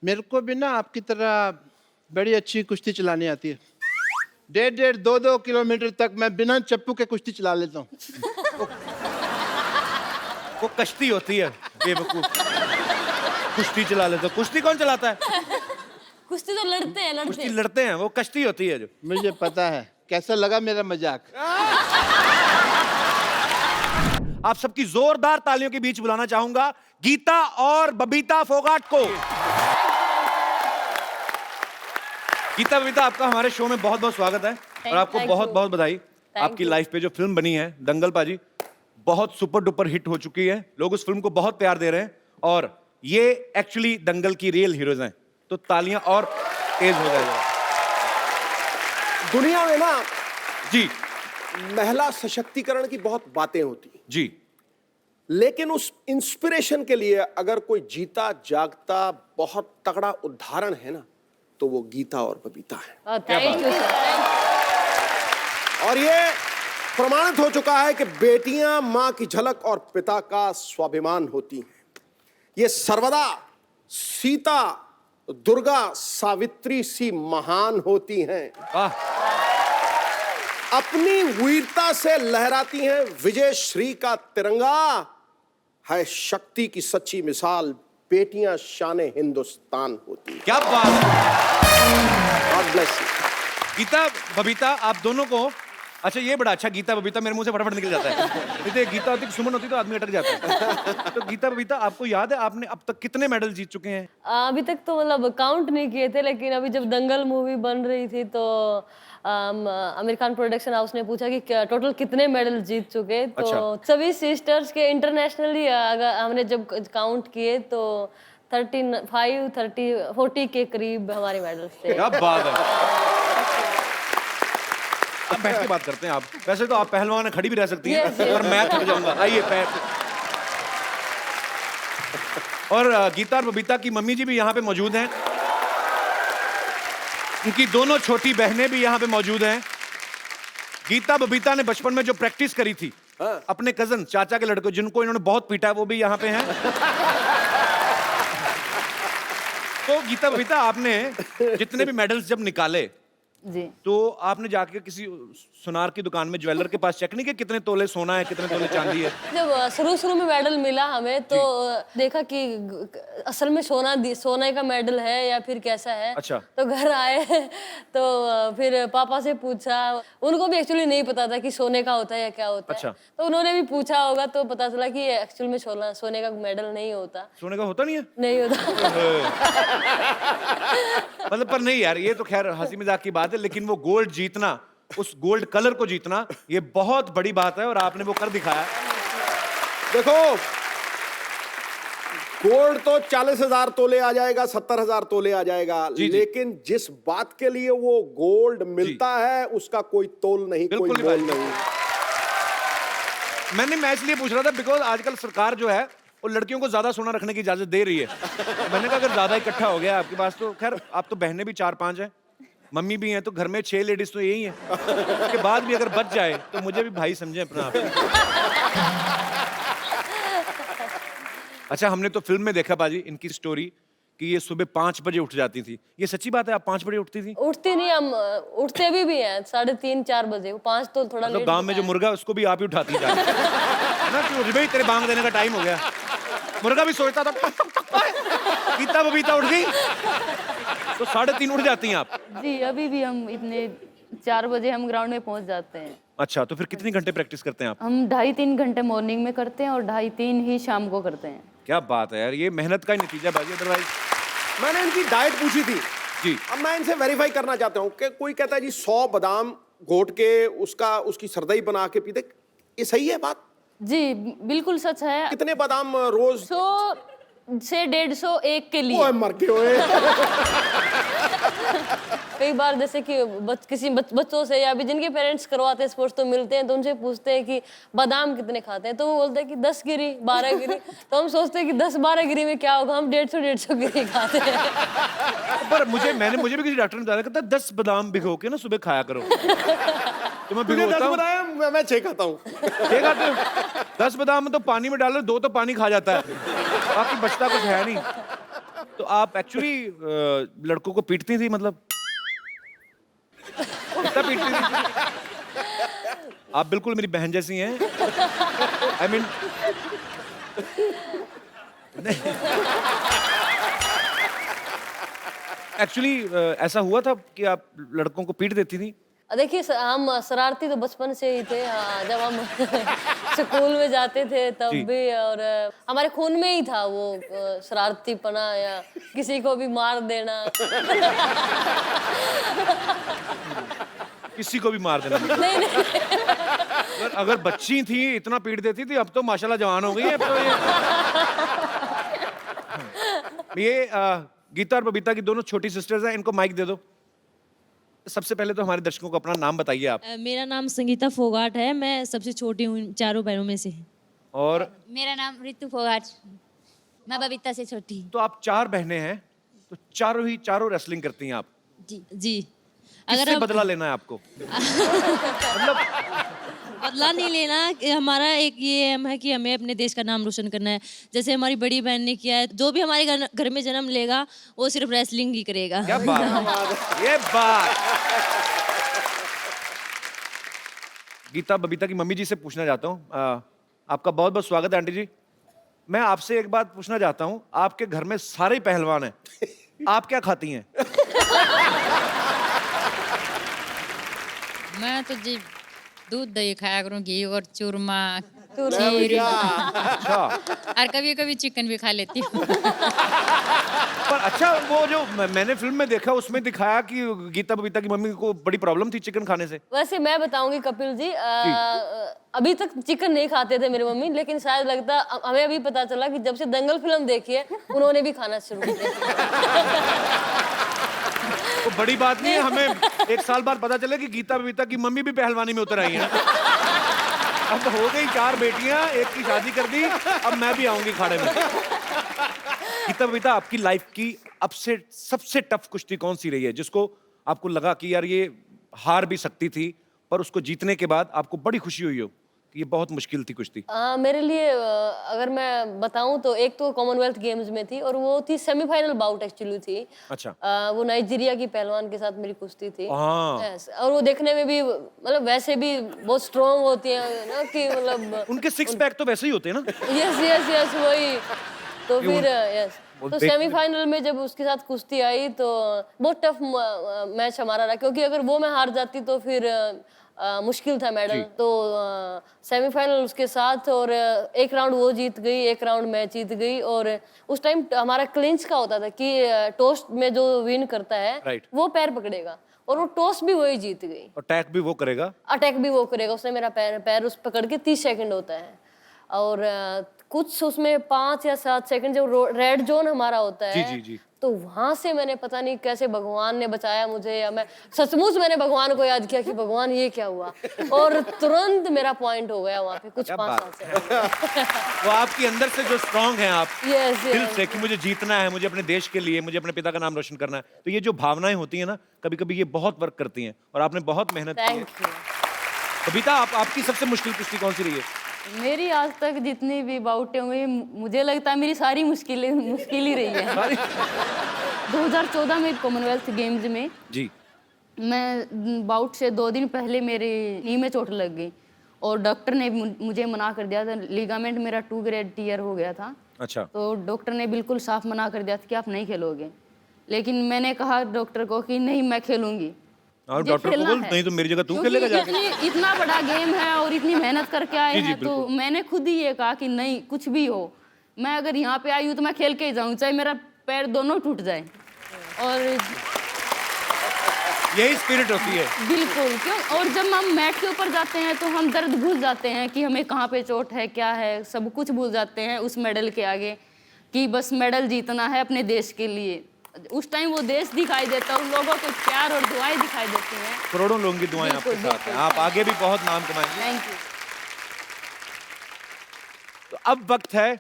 मेरे को भी ना आपकी तरह बड़ी अच्छी कुश्ती चलानी आती है। 1.5 2 किलोमीटर तक मैं बिना चप्पू के कुश्ती चला लेता हूँ। वो कश्ती होती है बेवकूफ। कुश्ती चला लेते हो। कुश्ती कौन चलाता है? कुश्ती तो लड़ते हैं, लड़ते कुश्ती हैं। लड़ते हैं, वो कश्ती होती है जो। मुझे पता है। कैसा लगा मेरा मजाक? आप सबकी जोरदार तालियों के बीच बुलाना चाहूंगा गीता और बबीता फोगाट को। गीता, बबीता, आपका हमारे शो में बहुत बहुत स्वागत है और आपको thank बहुत you. बहुत बधाई। आपकी you. लाइफ पे जो फिल्म बनी है दंगल पाजी, बहुत सुपर डुपर हिट हो चुकी है। लोग उस फिल्म को बहुत प्यार दे रहे हैं और ये एक्चुअली दंगल की रियल हीरोज हैं, तो तालियां और तेज हो जाएगा। दुनिया में ना जी महिला सशक्तिकरण की बहुत बातें होती हैं, जी। लेकिन उस इंस्पिरेशन के लिए अगर कोई जीता जागता बहुत तगड़ा उदाहरण है ना, तो वो गीता और बबीता है। Thank you sir. और ये प्रमाणित हो चुका है कि बेटियां मां की झलक और पिता का स्वाभिमान होती हैं। ये सर्वदा सीता, दुर्गा, सावित्री सी महान होती हैं। अपनी वीरता से लहराती हैं विजय श्री का तिरंगा। है शक्ति की सच्ची मिसाल बेटियां शान हिंदुस्तान होती हैं। क्या बात है। God bless you. Geeta, Babita, आप दोनों को, अच्छा ये बड़ा अच्छा, गीता बबीता मेरे मुंह से फटाफट निकल जाता है। नहीं तो गीता होती, सुमन होती तो आदमी अटक जाता है। तो गीता बबीता, आपको याद है आपने अब तक कितने मेडल जीत चुके हैं? अभी तक तो मतलब काउंट नहीं किए थे, लेकिन अभी जब दंगल मूवी बन रही थी तो आमिर खान प्रोडक्शन हाउस ने पूछा कि टोटल कितने मेडल जीत चुके, तो अच्छा। सभी सिस्टर्स के इंटरनेशनली अगर हमने जब काउंट किए तो 35, 30, 40 के करीब हमारे मेडल्स थे। क्या बात है। अब बैठ के बात करते हैं। आप वैसे तो आप पहलवान खड़ी भी रह सकती हैं, Yes, yes. पर मैं थक जाऊंगा। आइए पैर। और गीता और बबीता की मम्मी जी भी यहाँ पे मौजूद हैं। उनकी दोनों छोटी बहनें भी यहाँ पे मौजूद हैं। गीता बबीता ने बचपन में जो प्रैक्टिस करी थी अपने कजन चाचा के लड़कों, जिनको इन्होंने बहुत पीटा, वो भी यहाँ पे हैं। तो गीता बबीता, आपने जितने भी मेडल्स जब निकाले जी। तो आपने जाके किसी सुनार की दुकान में ज्वेलर के पास चेक नहीं किया कितने तोले सोना है, कितने तोले चांदी है? जब शुरू में मेडल मिला हमें तो देखा कि असल में सोने का मेडल है या फिर कैसा है। अच्छा। तो घर आए तो फिर पापा से पूछा, उनको भी एक्चुअली नहीं पता था कि सोने का होता है या क्या होता अच्छा। है, तो उन्होंने भी पूछा होगा तो पता चला कि एक्चुअल में सोने का मेडल नहीं होता। सोने का होता नहीं है? नहीं होता। मतलब पर नहीं यार, ये तो खैर हंसी मजाक की बात है, लेकिन वो गोल्ड जीतना, उस गोल्ड कलर को जीतना, ये बहुत बड़ी बात है और आपने वो कर दिखाया। देखो, गोल्ड तो 40,000 तोले आ जाएगा, 70,000 तोले आ जाएगा, जी, जी। लेकिन जिस बात के लिए वो गोल्ड मिलता है उसका कोई तोल नहीं, कोई बिल्कुल मोल नहीं। मैं इसलिए पूछ रहा था बिकॉज आजकल सरकार जो है वो लड़कियों को ज्यादा सोना रखने की इजाजत दे रही है। तो मैंने कहा अगर ज्यादा इकट्ठा हो गया आपके पास, तो खैर आप तो बहनें भी 4-5 हैं, मम्मी भी हैं, तो घर में 6 लेडीज तो यही हैं। उसके बाद भी अगर बच जाए तो मुझे भी भाई समझे अपना आप। अच्छा, हमने तो फिल्म में देखा बाजी इनकी स्टोरी कि ये सुबह 5 बजे उठ जाती थी। ये सच्ची बात है, आप 5 बजे उठती थी? उठती नहीं, हम उठते भी हैं 3:30, 4 बजे। 5 तो थोड़ा मतलब लेट गांव में जो मुर्गा उसको भी आप ही उठाती जाती है ना, कि भाई तेरे बांग देने का टाइम हो गया। मुर्गा भी सोचता था। गीता बबीता उठ गई तो 3:30 उठ जाती हैं आप? जी, अभी भी हम इतने 4 बजे हम ग्राउंड में पहुंच जाते हैं। अच्छा, तो फिर कितनी घंटे प्रैक्टिस करते हैं आप? हम 2.5-3 घंटे मॉर्निंग में करते हैं और 2.5-3 ही शाम को करते हैं। क्या बात है यार, ये मेहनत का ही नतीजा बाजी, अदरवाइज। मैंने इनकी डाइट पूछी थी जी। अब मैं इनसे वेरीफाई करना चाहता हूँ कि कोई कहता है जी 100 बादाम घोट के उसकी सरदई बना के पीते, ये सही है बात? जी, बिल्कुल सच है। कितने बादाम रोज? 100 से 150 एक के लिए। ओए मर के ओए। कई बार जैसे कि किसी बच्चों से या भी जिनके पेरेंट्स करवाते हैं स्पोर्ट्स, तो मिलते हैं तो उनसे पूछते हैं कि बादाम कितने खाते हैं, तो वो बोलते हैं कि 10 गिरी, 12 गिरी। तो हम सोचते हैं कि 10-12 गिरी में क्या होगा, हम 150 गिरी खाते हैं। पर मुझे भी किसी डॉक्टर ने बताया, कहता 10 बादाम भिगो के ना सुबह खाया करो। तो मैं तुझे 10 भिगोता हूँ। बनाया, मैं 6 खाता हूँ। 6 खाते हो? 10 बादाम में तो पानी में डालो 2 तो पानी खा जाता है, बाकी बचता कुछ है नहीं। तो आप एक्चुअली लड़कों को पीटती थी, मतलब कितना पीटती थी? आप बिल्कुल मेरी बहन जैसी हैं। आई मीन एक्चुअली ऐसा हुआ था कि आप लड़कों को पीट देती थी? देखिए हम शरारती तो बचपन से ही थे। जब हम स्कूल में जाते थे तब जी। भी, और हमारे खून में ही था वो शरारतीपना या किसी को भी मार देना। किसी को भी मार देना? नहीं नहीं, अगर बच्ची थी इतना पीट देती थी, अब तो माशाल्लाह जवान हो गई है। अब तो ये गीता और बबीता की दोनों छोटी सिस्टर्स हैं, इनको माइक दे दो। सबसे पहले तो हमारे दर्शकों को अपना नाम बताइए आप। मेरा नाम संगीता फोगाट है, मैं सबसे छोटी हूँ चारों बहनों में से। और मेरा नाम रितु फोगाट, मैं बबीता से छोटी। तो आप 4 बहनें हैं, तो चारों रेसलिंग करती हैं आप। जी किससे बदला लेना है आपको? मतलब बदला नहीं लेना, कि हमारा एक ये एम है कि हमें अपने देश का नाम रोशन करना है। जैसे हमारी बड़ी बहन ने किया है, जो भी हमारे घर में जन्म लेगा वो सिर्फ रेसलिंग ही करेगा। क्या बात, ये बात। गीता बबीता की मम्मी जी से पूछना चाहता हूँ, आपका बहुत बहुत स्वागत है आंटी जी। मैं आपसे एक बात पूछना चाहता हूँ, आपके घर में सारे ही पहलवान हैं, आप क्या खाती हैं? मैं तो जी दूध दही खाया करूँ, घी और चूरमा, चूरमा। खीर, अच्छा, और कभी कभी चिकन भी खा लेती हूँ। पर अच्छा वो जो मैंने फिल्म में देखा उसमें दिखाया कि गीता बबीता की मम्मी को बड़ी प्रॉब्लम थी चिकन खाने से। वैसे मैं बताऊंगी कपिल जी, अभी तक चिकन नहीं खाते थे मेरी मम्मी, लेकिन शायद लगता हमें अभी पता चला कि जब से दंगल फिल्म देखी है उन्होंने भी खाना शुरू कर दिया। तो बड़ी बात नहीं है, हमें 1 साल बाद पता चले कि गीता बबीता की मम्मी भी पहलवानी में उतर आई है। अब हो गई 4 बेटियां, एक की शादी कर दी, अब मैं भी आऊंगी खाड़े में। गीता बबीता, आपकी लाइफ की अब से सबसे टफ कुश्ती कौन सी रही है, जिसको आपको लगा कि यार ये हार भी सकती थी, पर उसको जीतने के बाद आपको बड़ी खुशी हुई हो कि ये बहुत मुश्किल थी कुश्ती? मेरे लिए अगर मैं बताऊं तो एक तो कॉमनवेल्थ गेम्स में थी, और वो थी सेमीफाइनल बाउट एक्चुअली थी। अच्छा। वो नाइजीरिया की पहलवान के साथ मेरी कुश्ती थी। हाँ। Yes, और वो देखने में भी मतलब वैसे भी बहुत स्ट्रॉन्ग होती है ना, कि मतलब उनके 6 पैक तो वैसे ही होते हैं ना। यस यस यस वही। तो फिर यस, वो तो देख- सेमीफाइनल में जब उसके साथ कुश्ती आई तो बहुत टफ मैच हमारा रहा, क्योंकि अगर वो मैं हार जाती तो फिर मुश्किल था मेडल। तो सेमीफाइनल उसके साथ, और एक राउंड वो जीत गई, एक राउंड मैं जीत गई। और उस टाइम हमारा क्लिंच का होता था कि टॉस में जो विन करता है Right. वो पैर पकड़ेगा, और वो टॉस भी वही जीत गई, अटैक भी वो करेगा। अटैक भी वो करेगा। उसने मेरा पैर उस पकड़ के 30 सेकंड होता है, और कुछ उसमें 5 या 7 सेकंड जो रेड जोन हमारा होता है। जी, जी, जी। तो वहां से मैंने पता नहीं कैसे भगवान ने बचाया मुझे, या मैं सचमुच मैंने भगवान को याद किया कि भगवान ये क्या हुआ, और तुरंत मेरा पॉइंट हो गया वहां पे कुछ 5-7 सेकंड। वो आपके अंदर से जो स्ट्रांग है आप यस दिल यस से कि मुझे जीतना है, मुझे अपने देश के लिए, मुझे अपने पिता का नाम रोशन करना है, तो ये जो भावनाएं होती हैं ना, कभी कभी ये बहुत वर्क करती हैं, और आपने बहुत मेहनत की है। Thank you. बबीता, आपकी सबसे मुश्किल कुश्ती कौन सी रही है? मेरी आज तक जितनी भी बाउटें हुई, मुझे लगता है मेरी सारी मुश्किल ही रही है। 2014 में कॉमनवेल्थ गेम्स में जी। मैं बाउट से 2 दिन पहले मेरी नी में चोट लग गई, और डॉक्टर ने मुझे मना कर दिया था। लिगामेंट मेरा 2 ग्रेड टीयर हो गया था। अच्छा। तो डॉक्टर ने बिल्कुल साफ मना कर दिया था कि आप नहीं खेलोगे, लेकिन मैंने कहा डॉक्टर को कि नहीं, मैं खेलूंगी। और मुझे डॉक्टर को खेलना बोल, है। नहीं तो मेरी जगह तू क्योंकि खेलेगा जाके। इतना बड़ा गेम है और इतनी मेहनत करके आए जी, जी, हैं, तो बिल्कुल। मैंने खुद ही ये कहा कि नहीं, कुछ भी हो, मैं अगर यहाँ पे आई हूँ तो मैं खेल के ही जाऊँ, चाहे मेरा पैर दोनों टूट जाए। और यही स्पिरिट होती है। बिल्कुल, क्यों, और जब हम मैट के ऊपर जाते हैं तो हम दर्द भूल जाते हैं कि हमें कहाँ पे चोट है, क्या है, सब कुछ भूल जाते हैं उस मेडल के आगे, कि बस मेडल जीतना है अपने देश के लिए। उस टाइम वो देश दिखाई देता है, उन लोगों के प्यार और दुआएं दिखाई देती हैं। करोड़ों लोगों की दुआएं आपके बिल्कुल, साथ हैं, आप आगे भी बहुत नाम कमाएंगे। Thank you. तो अब वक्त है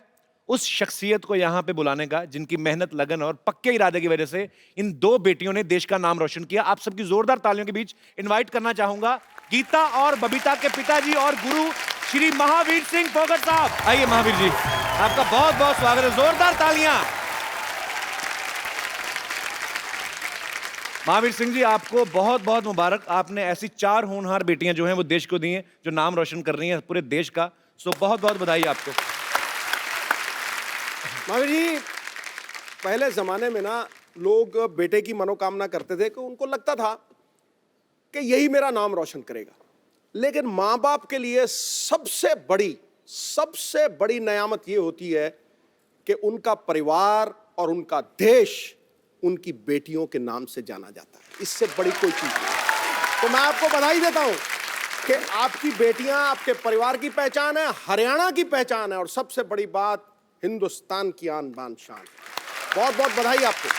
उस शख्सियत को यहाँ पे बुलाने का जिनकी मेहनत, लगन और पक्के इरादे की वजह से इन 2 बेटियों ने देश का नाम रोशन किया। आप सबकी जोरदार तालियों के बीच इनवाइट करना चाहूंगा गीता और बबीता के पिताजी और गुरु श्री महावीर सिंह फोगाट साहब। आइए महावीर जी, आपका बहुत बहुत स्वागत है, जोरदार तालियां। महावीर सिंह जी, आपको बहुत बहुत मुबारक। आपने ऐसी 4 होनहार बेटियां जो हैं वो देश को दी हैं, जो नाम रोशन कर रही हैं पूरे देश का। सो बहुत बहुत बधाई आपको। महावीर जी, पहले जमाने में ना लोग बेटे की मनोकामना करते थे कि उनको लगता था कि यही मेरा नाम रोशन करेगा। लेकिन माँ बाप के लिए सबसे बड़ी नेयामत ये होती है कि उनका परिवार और उनका देश उनकी बेटियों के नाम से जाना जाता है। इससे बड़ी कोई चीज नहीं। तो मैं आपको बधाई देता हूं कि आपकी बेटियां आपके परिवार की पहचान है, हरियाणा की पहचान है, और सबसे बड़ी बात, हिंदुस्तान की आन बान शान। बहुत बहुत बधाई आपको।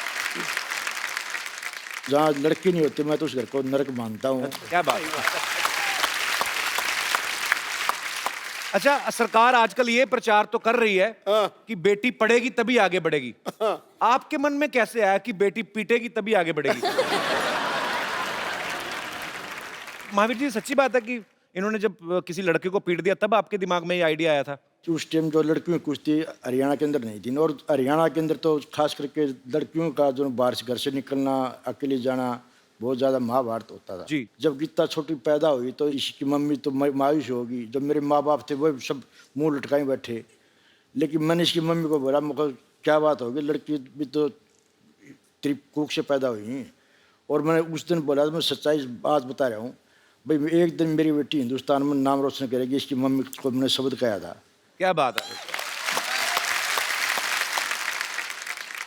जहाँ लड़की नहीं होती मैं तो उस घर को नरक मानता हूँ। क्या बात। अच्छा, सरकार आजकल ये प्रचार तो कर रही है कि बेटी पढ़ेगी तभी आगे बढ़ेगी। आपके मन में कैसे आया कि बेटी पीटेगी तभी आगे बढ़ेगी? महावीर जी, सच्ची बात है कि इन्होंने जब किसी लड़के को पीट दिया तब आपके दिमाग में ये आइडिया आया था? कि उस टाइम जो लड़कियों की कुश्ती हरियाणा के अंदर नहीं थी, और हरियाणा के अंदर तो खास करके लड़कियों का जो बाहर से घर से निकलना, अकेले जाना बहुत ज़्यादा महाभारत होता था। जी। जब गीता छोटी पैदा हुई तो इसकी मम्मी तो मायूस होगी। जब मेरे माँ बाप थे वो सब मुंह लटकाए बैठे। लेकिन मैंने इसकी मम्मी को बोला, मुझे क्या बात होगी, लड़की भी तो त्रिकुक से पैदा हुई हैं। और मैंने उस दिन बोला, मैं सच्चाई बात बता रहा हूँ भाई, एक दिन मेरी बेटी हिंदुस्तान में नाम रोशन करेगी। इसकी मम्मी को मैंने शब्द कहा था। क्या बात है।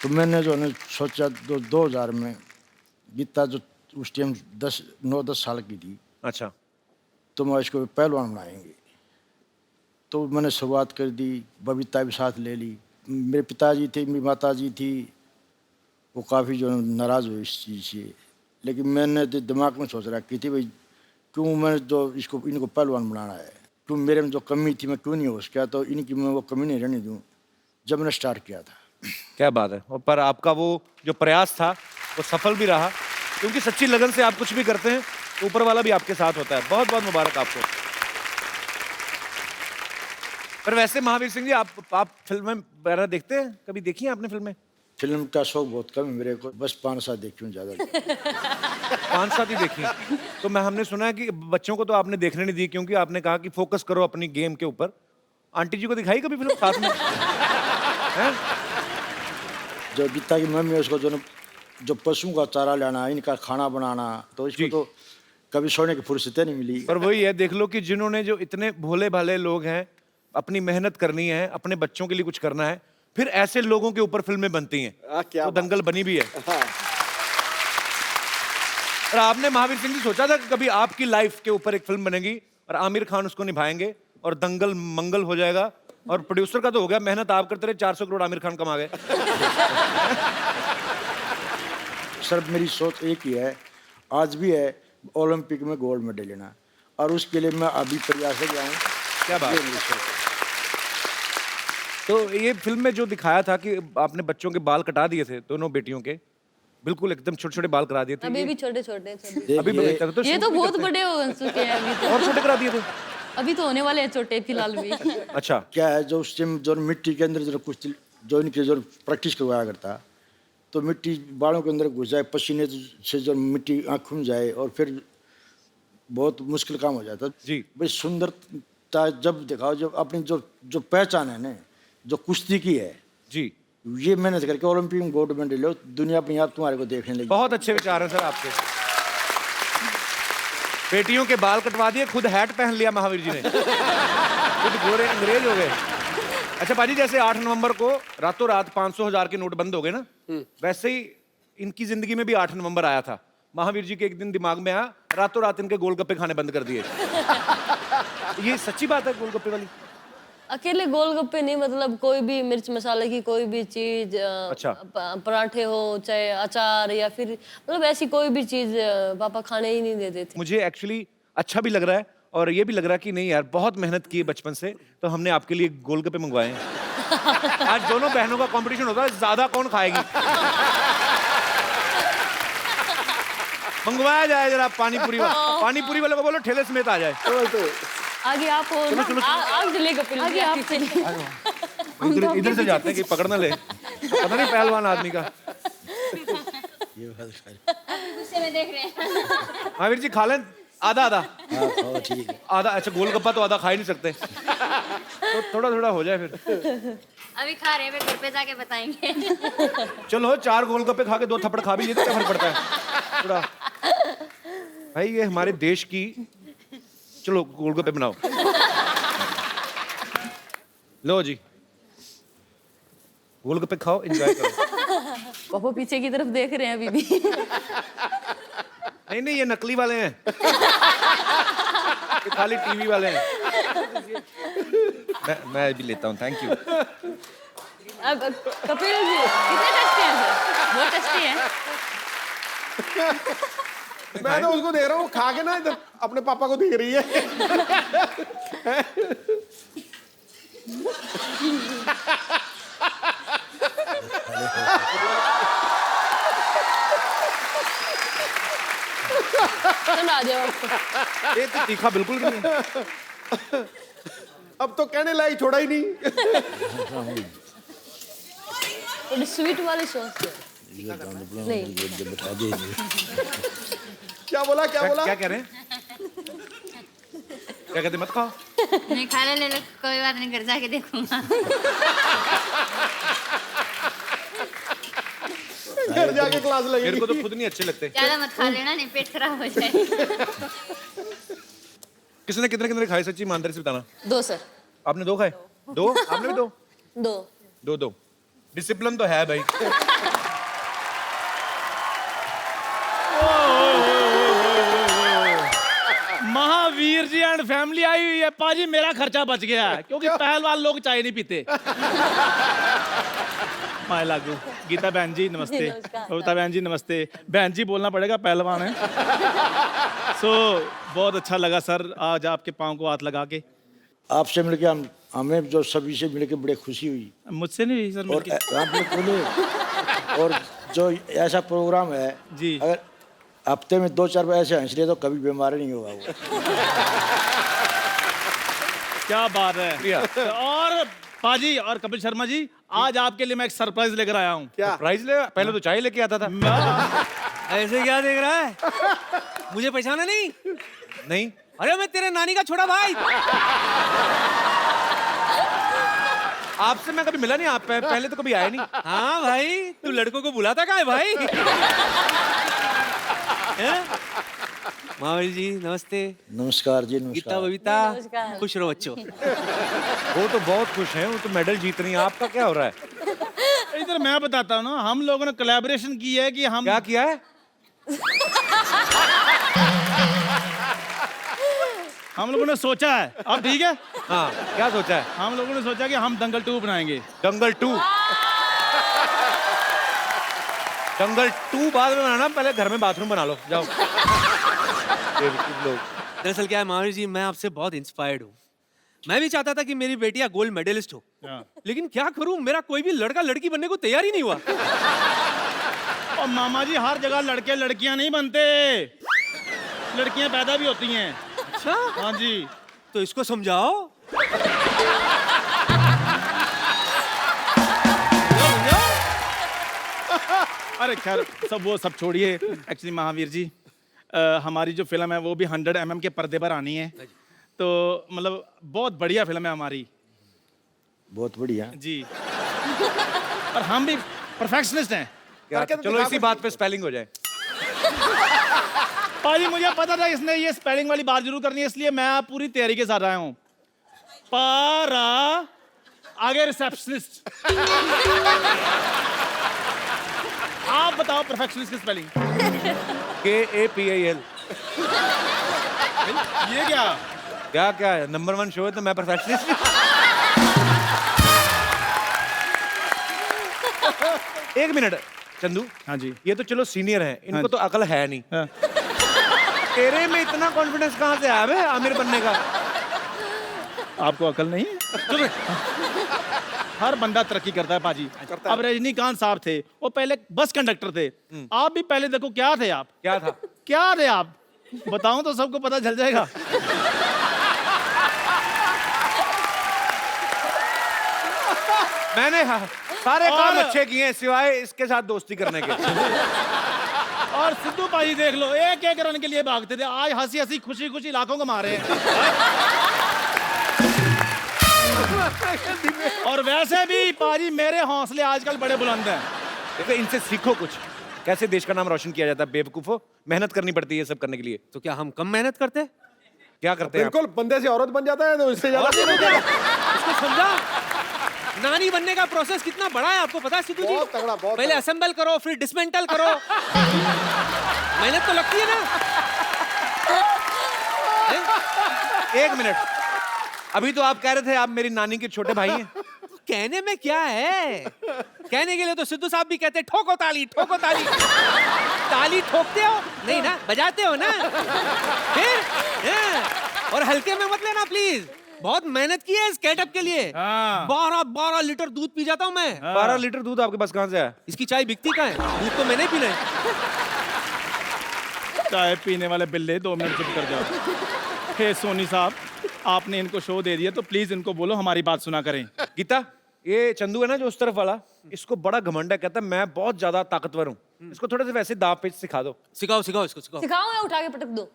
तो मैंने जो है सोचा 2000 में गीता जो उस टाइम 9-10 साल की थी, अच्छा, तो मैं इसको पहलवान बनाएंगे। तो मैंने शुरुआत कर दी, बबीता भी साथ ले ली। मेरे पिताजी थे, मेरी माताजी थी, वो काफ़ी जो नाराज़ हुए इस चीज़ से। लेकिन मैंने तो दिमाग में सोच रखी थी भाई, क्यों मैं जो इनको पहलवान बनाना है, क्यों मेरे में जो कमी थी मैं क्यों नहीं हो सका, तो इनकी मैं वो कमी नहीं रहने दूँ। जब मैंने स्टार्ट किया था। क्या बात है। और पर आपका वो जो प्रयास था वो सफल भी रहा, क्योंकि सच्ची लगन से आप कुछ भी करते हैं तो ऊपर वाला भी आपके साथ होता है। बहुत बहुत मुबारक आपको। पर वैसे महावीर सिंह जी, आप फिल्में वगैरह देखते हैं? कभी देखी हैं आपने फिल्में? फिल्म का शौक बहुत कम है मेरे को, बस 5-7 देखी हूँ ज़्यादा। 5-7 ही देखी। तो हमने सुना है कि बच्चों को तो आपने देखने नहीं दी, क्योंकि आपने कहा कि फोकस करो अपनी गेम के ऊपर। आंटी जी को दिखाई कभी फिल्म साथ में? हैं? जो गीता की मम्मी है उसको जो पशुओं का चारा लाना, इनका खाना बनाना, तो इसको तो कभी सोने की फुर्सतें नहीं मिली। पर वही है, देख लो कि जिन्होंने, जो इतने भोले भाले लोग हैं, अपनी मेहनत करनी है, अपने बच्चों के लिए कुछ करना है, फिर ऐसे लोगों के ऊपर फिल्में बनती हैं। क्या तो दंगल बनी भी है। हाँ। और आपने महावीर सिंह जी सोचा था कि कभी आपकी लाइफ के ऊपर एक फिल्म बनेगी और आमिर खान उसको निभाएंगे और दंगल मंगल हो जाएगा? और प्रोड्यूसर का तो हो गया, मेहनत आप करते रहे, 400 करोड़ आमिर खान कमा गए। सर मेरी सोच एक ही है, आज भी है, ओलंपिक में गोल्ड मेडल लेना, और उसके लिए मैं अभी प्रयास कर रहा हूँ। क्या बात है। तो ये फिल्म में जो दिखाया था कि आपने बच्चों के बाल कटा दिए थे, दोनों बेटियों के बिल्कुल एकदम छोटे छोटे बाल करा दिए थे। अभी भी छोटे छोटे अभी भी देखता तो ये तो बहुत बड़े हो चुके हैं अभी तो। और छोटे करा दिए थे। अभी तो होने वाले हैं छोटे फिलहाल भी। अच्छा, क्या है, जो उस टाइम जो मिट्टी के अंदर जो कुछ जो इनकी जो प्रैक्टिस करवाया करता, तो मिट्टी बालों के अंदर घुस जाए, पसीने से जो मिट्टी आँखों में जाए, और फिर बहुत मुश्किल काम हो जाता जी। भाई। सुंदरता जब दिखाओ, जब अपनी जो पहचान है ना, जो कुश्ती की है जी, ये मेहनत करके ओलंपिक में गोल्ड मेडल लो, दुनिया अपने आप तुम्हारे को देखने लगी। बहुत अच्छे विचार हैं सर आपके। बेटियों के बाल कटवा दिए, खुद हैट पहन लिया महावीर जी ने, खुद गोरे अंग्रेज हो गए। अच्छा पाजी, जैसे 8 नवंबर को रातों रात 500,000 के नोट बंद हो गए ना, वैसे ही इनकी जिंदगी में भी 8 नवंबर आया था। महावीर जी के एक दिन दिमाग में आया, रातों रात इनके गोलगप्पे खाने बंद कर दिए। ये सच्ची बात है गोलगप्पे वाली? अकेले गोलगप्पे नहीं, मतलब कोई भी मिर्च मसाले की कोई भी चीज, अच्छा। पराठे हो चाहे अचार, या फिर मतलब ऐसी कोई भी चीज पापा खाने ही नहीं देते थे। मुझे एक्चुअली अच्छा भी लग रहा है और ये भी लग रहा है कि नहीं यार, बहुत मेहनत की है बचपन से, तो हमने आपके लिए गोलगप्पे मंगवाए हैं। आज दोनों बहनों का कंपटीशन होता है, ज्यादा कौन खाएगी। मंगवाया जाए जरा पानीपुरी वाले को बोलो ठेले समेत आ जाए। आगे आप हो ना, आप चले कपिल, आगे आप चलिए। इधर से जाते हैं कि पकड़ ना ले, पता नहीं पहलवान आदमी का। गुस्से में देख रहे हैं। महावीर जी खा लें आधा आधा हाँ खाओ ठीक है। आधा। अच्छा गोलगप्पा तो आधा खा ही नहीं सकते, तो थोड़ा थोड़ा हो जाए फिर। अभी खा रहे हैं, फिर घर पे जाके बताएंगे। चलो 4 गोलगप्पे खा के 2 थप्पड़ खा भी लिए तो क्या फर्क पड़ता है थोड़ा। भाई ये हमारे देश की, चलो गोलगप्पे बनाओ। लो जी गोलगप्पे खाओ, एंजॉय करो। पापा पीछे की तरफ देख रहे हैं अभी भी। नहीं नहीं ये नकली वाले हैं, ये खाली टीवी वाले हैं। मैं भी लेता हूँ, थैंक यू। अब कपिल जी कितने टेस्टी हैं सर? बहुत टेस्टी है। मैं तो उसको देख रहा हूँ खा के ना, इधर अपने पापा को देख रही है। चलो आ जाओ आपको। ये तो तीखा बिल्कुल भी नहीं है। अब तो कहने लायक छोड़ा ही नहीं। थोड़ी स्वीट वाली सॉस नहीं। बैठा दे। क्या बोला क्या बोला? क्या कह रहे हैं? क्या कहते, मत खाओ? नहीं खा ले लो, कोई बात नहीं, घर जाके देखूंगा। घर जाके क्लास मेरे लगेगी। को तो खुद नहीं अच्छे लगते। ज्यादा मत खा लेना, नहीं पेट खराब हो जाए। किसने कितने कितने खाए, सच्ची ईमानदारी से बताना। 2 सर। आपने 2 खाए? 2? आपने भी 2? 2। 2 डिसिप्लिन तो है भाई। Mahavir ji and family I हुई है। पाजी मेरा खर्चा बच गया है क्योंकि पहलवान लोग चाय नहीं पीते। माय लागू। गीता बहन जी नमस्ते। नमस्कार। कविता बहन जी नमस्ते। बहन जी बोलना पड़ेगा, पहलवान है। बहुत अच्छा लगा सर आज आपके पाँव को हाथ लगा के। आपसे मिलके हमें जो सभी से मिलके बड़ी खुशी हुई। मुझसे नहीं हुई सर और मिलके। आपने बोले और जो ऐसा प्रोग्राम है जी। अगर हफ्ते में 2-4 बार ऐसे हंस रहे तो कभी बीमार नहीं होगा वो। क्या बात है। और पाजी और कपिल शर्मा जी, आज आपके लिए मैं एक सरप्राइज लेकर आया हूँ। क्या? प्राइज ले? पहले तो चाय लेके आता था। ऐसे क्या देख रहा है? मुझे पहचाना नहीं? नहीं। अरे मैं तेरे नानी का छोटा भाई। आपसे मैं कभी मिला नहीं, आप पहले तो कभी आए नहीं। हाँ भाई, तू लड़कों को बुलाता कहाँ है भाई? महावीर जी नमस्ते। नमस्कार जी गीता नमस्कार। बबीता नमस्कार। खुश रहो बच्चों। वो तो बहुत खुश हैं, वो तो मेडल जीत रही हैं। आपका क्या हो रहा है? इधर मैं बताता हूँ ना, हम लोगों ने कोलैबोरेशन की है कि हम क्या किया है? हम लोगों ने सोचा है। अब ठीक है। हाँ क्या सोचा है? हम लोगों ने सोचा कि हम दंगल 2 बनाएंगे। दंगल 2? दंगल 2 बाद में बनाना, पहले घर में बाथरूम बना लो, जाओ। लोग दरअसल क्या है महावीर जी, मैं आपसे बहुत इंस्पायर्ड हूँ। मैं भी चाहता था कि मेरी बेटियां गोल्ड मेडलिस्ट हो, लेकिन क्या करूं, मेरा कोई भी लड़का लड़की बनने को तैयार ही नहीं हुआ। और मामा जी हर जगह लड़के लड़कियां नहीं बनते, लड़कियां पैदा भी होती हैं। अच्छा? हाँ जी। तो इसको समझाओ। अरे खैर सब छोड़िए। एक्चुअली महावीर जी हमारी जो फिल्म है वो भी 100 mm के पर्दे पर आनी है, तो मतलब बहुत बढ़िया फिल्म है हमारी। बहुत बढ़िया जी। और हम भी परफेक्शनिस्ट हैं। क्या? चलो इसी बात पे स्पेलिंग हो जाए। पाजी मुझे पता था इसने ये स्पेलिंग वाली बात जरूर करनी है, इसलिए मैं पूरी तैयारी के साथ आया हूँ। पारा आगे रिसेप्शनिस्ट। आप बताओ परफेक्शनिस्ट की स्पेलिंग। KAPIL। ये क्या? क्या क्या है? नंबर 1 शो है तो मैं परफेक्शनिस्ट। एक मिनट चंदू। हाँ जी। ये तो चलो सीनियर हैं, इनको तो अकल है नहीं। हाँ। तेरे में इतना कॉन्फिडेंस कहाँ से आया बे आमिर बनने का? आपको अकल नहीं है? हर बंदा तरक्की करता है पाजी। अब रजनीकांत साहब थे, वो पहले बस कंडक्टर थे। आप भी पहले देखो क्या थे आप? क्या था? क्या थे आप? बताऊं तो सबको पता चल जाएगा। मैंने सारे काम अच्छे किए हैं सिवाय इसके साथ दोस्ती करने के। और सिद्धू भाई देख लो, एक एक रन के लिए भागते थे, आज हंसी हंसी खुशी खुशी लाखों को मारे हैं। और वैसे भी पाजी मेरे हौसले आजकल बड़े बुलंद हैं। देखो इनसे सीखो कुछ, कैसे देश का नाम रोशन किया जाता है। बेवकूफो, मेहनत करनी पड़ती है सब करने के लिए। तो क्या हम कम मेहनत करते हैं? क्या करते हैं आप? बिल्कुल, बंदे से औरत बन जाता है तो इससे ज्यादा इसको समझा? नानी बनने का प्रोसेस कितना बड़ा है आपको पता है सिद्धू जी? बहुत तगड़ा, बहुत पहले तगड़ा। असेंबल करो, फिर डिसमेंटल करो। मेहनत तो लगती है ना। एक मिनट, अभी तो आप कह रहे थे आप मेरी नानी के छोटे भाई हैं। कहने में क्या है? कहने के लिए तो सिद्धू साहब भी कहते हैं ठोको ताली, ठोको ताली। ताली ठोकते हो नहीं ना, बजाते हो ना। फिर और हल्के में मत लेना प्लीज, बहुत मेहनत की है इस गेटअप के लिए। 12 लीटर दूध पी जाता हूँ मैं। 12 लीटर दूध आपके पास कहाँ से आया? इसकी चाय बिकती कहाँ है? दूध तो मैंने पीना है। चाय पीने वाले बिल्ले 2 मिनट चुप कर जाओ। हे सोनी साहब, आपने इनको शो दे दिया तो प्लीज इनको बोलो हमारी बात सुना करें। गीता, ये चंदू है ना जो उस तरफ वाला, इसको बड़ा घमंड है, कहता है मैं बहुत ज्यादा ताकतवर हूँ। इसको थोड़े से वैसे दाव पेच सिखा दो। सिखाओ सिखाओ इसको, सिखाओ। सिखाऊं या उठा के पटक दो?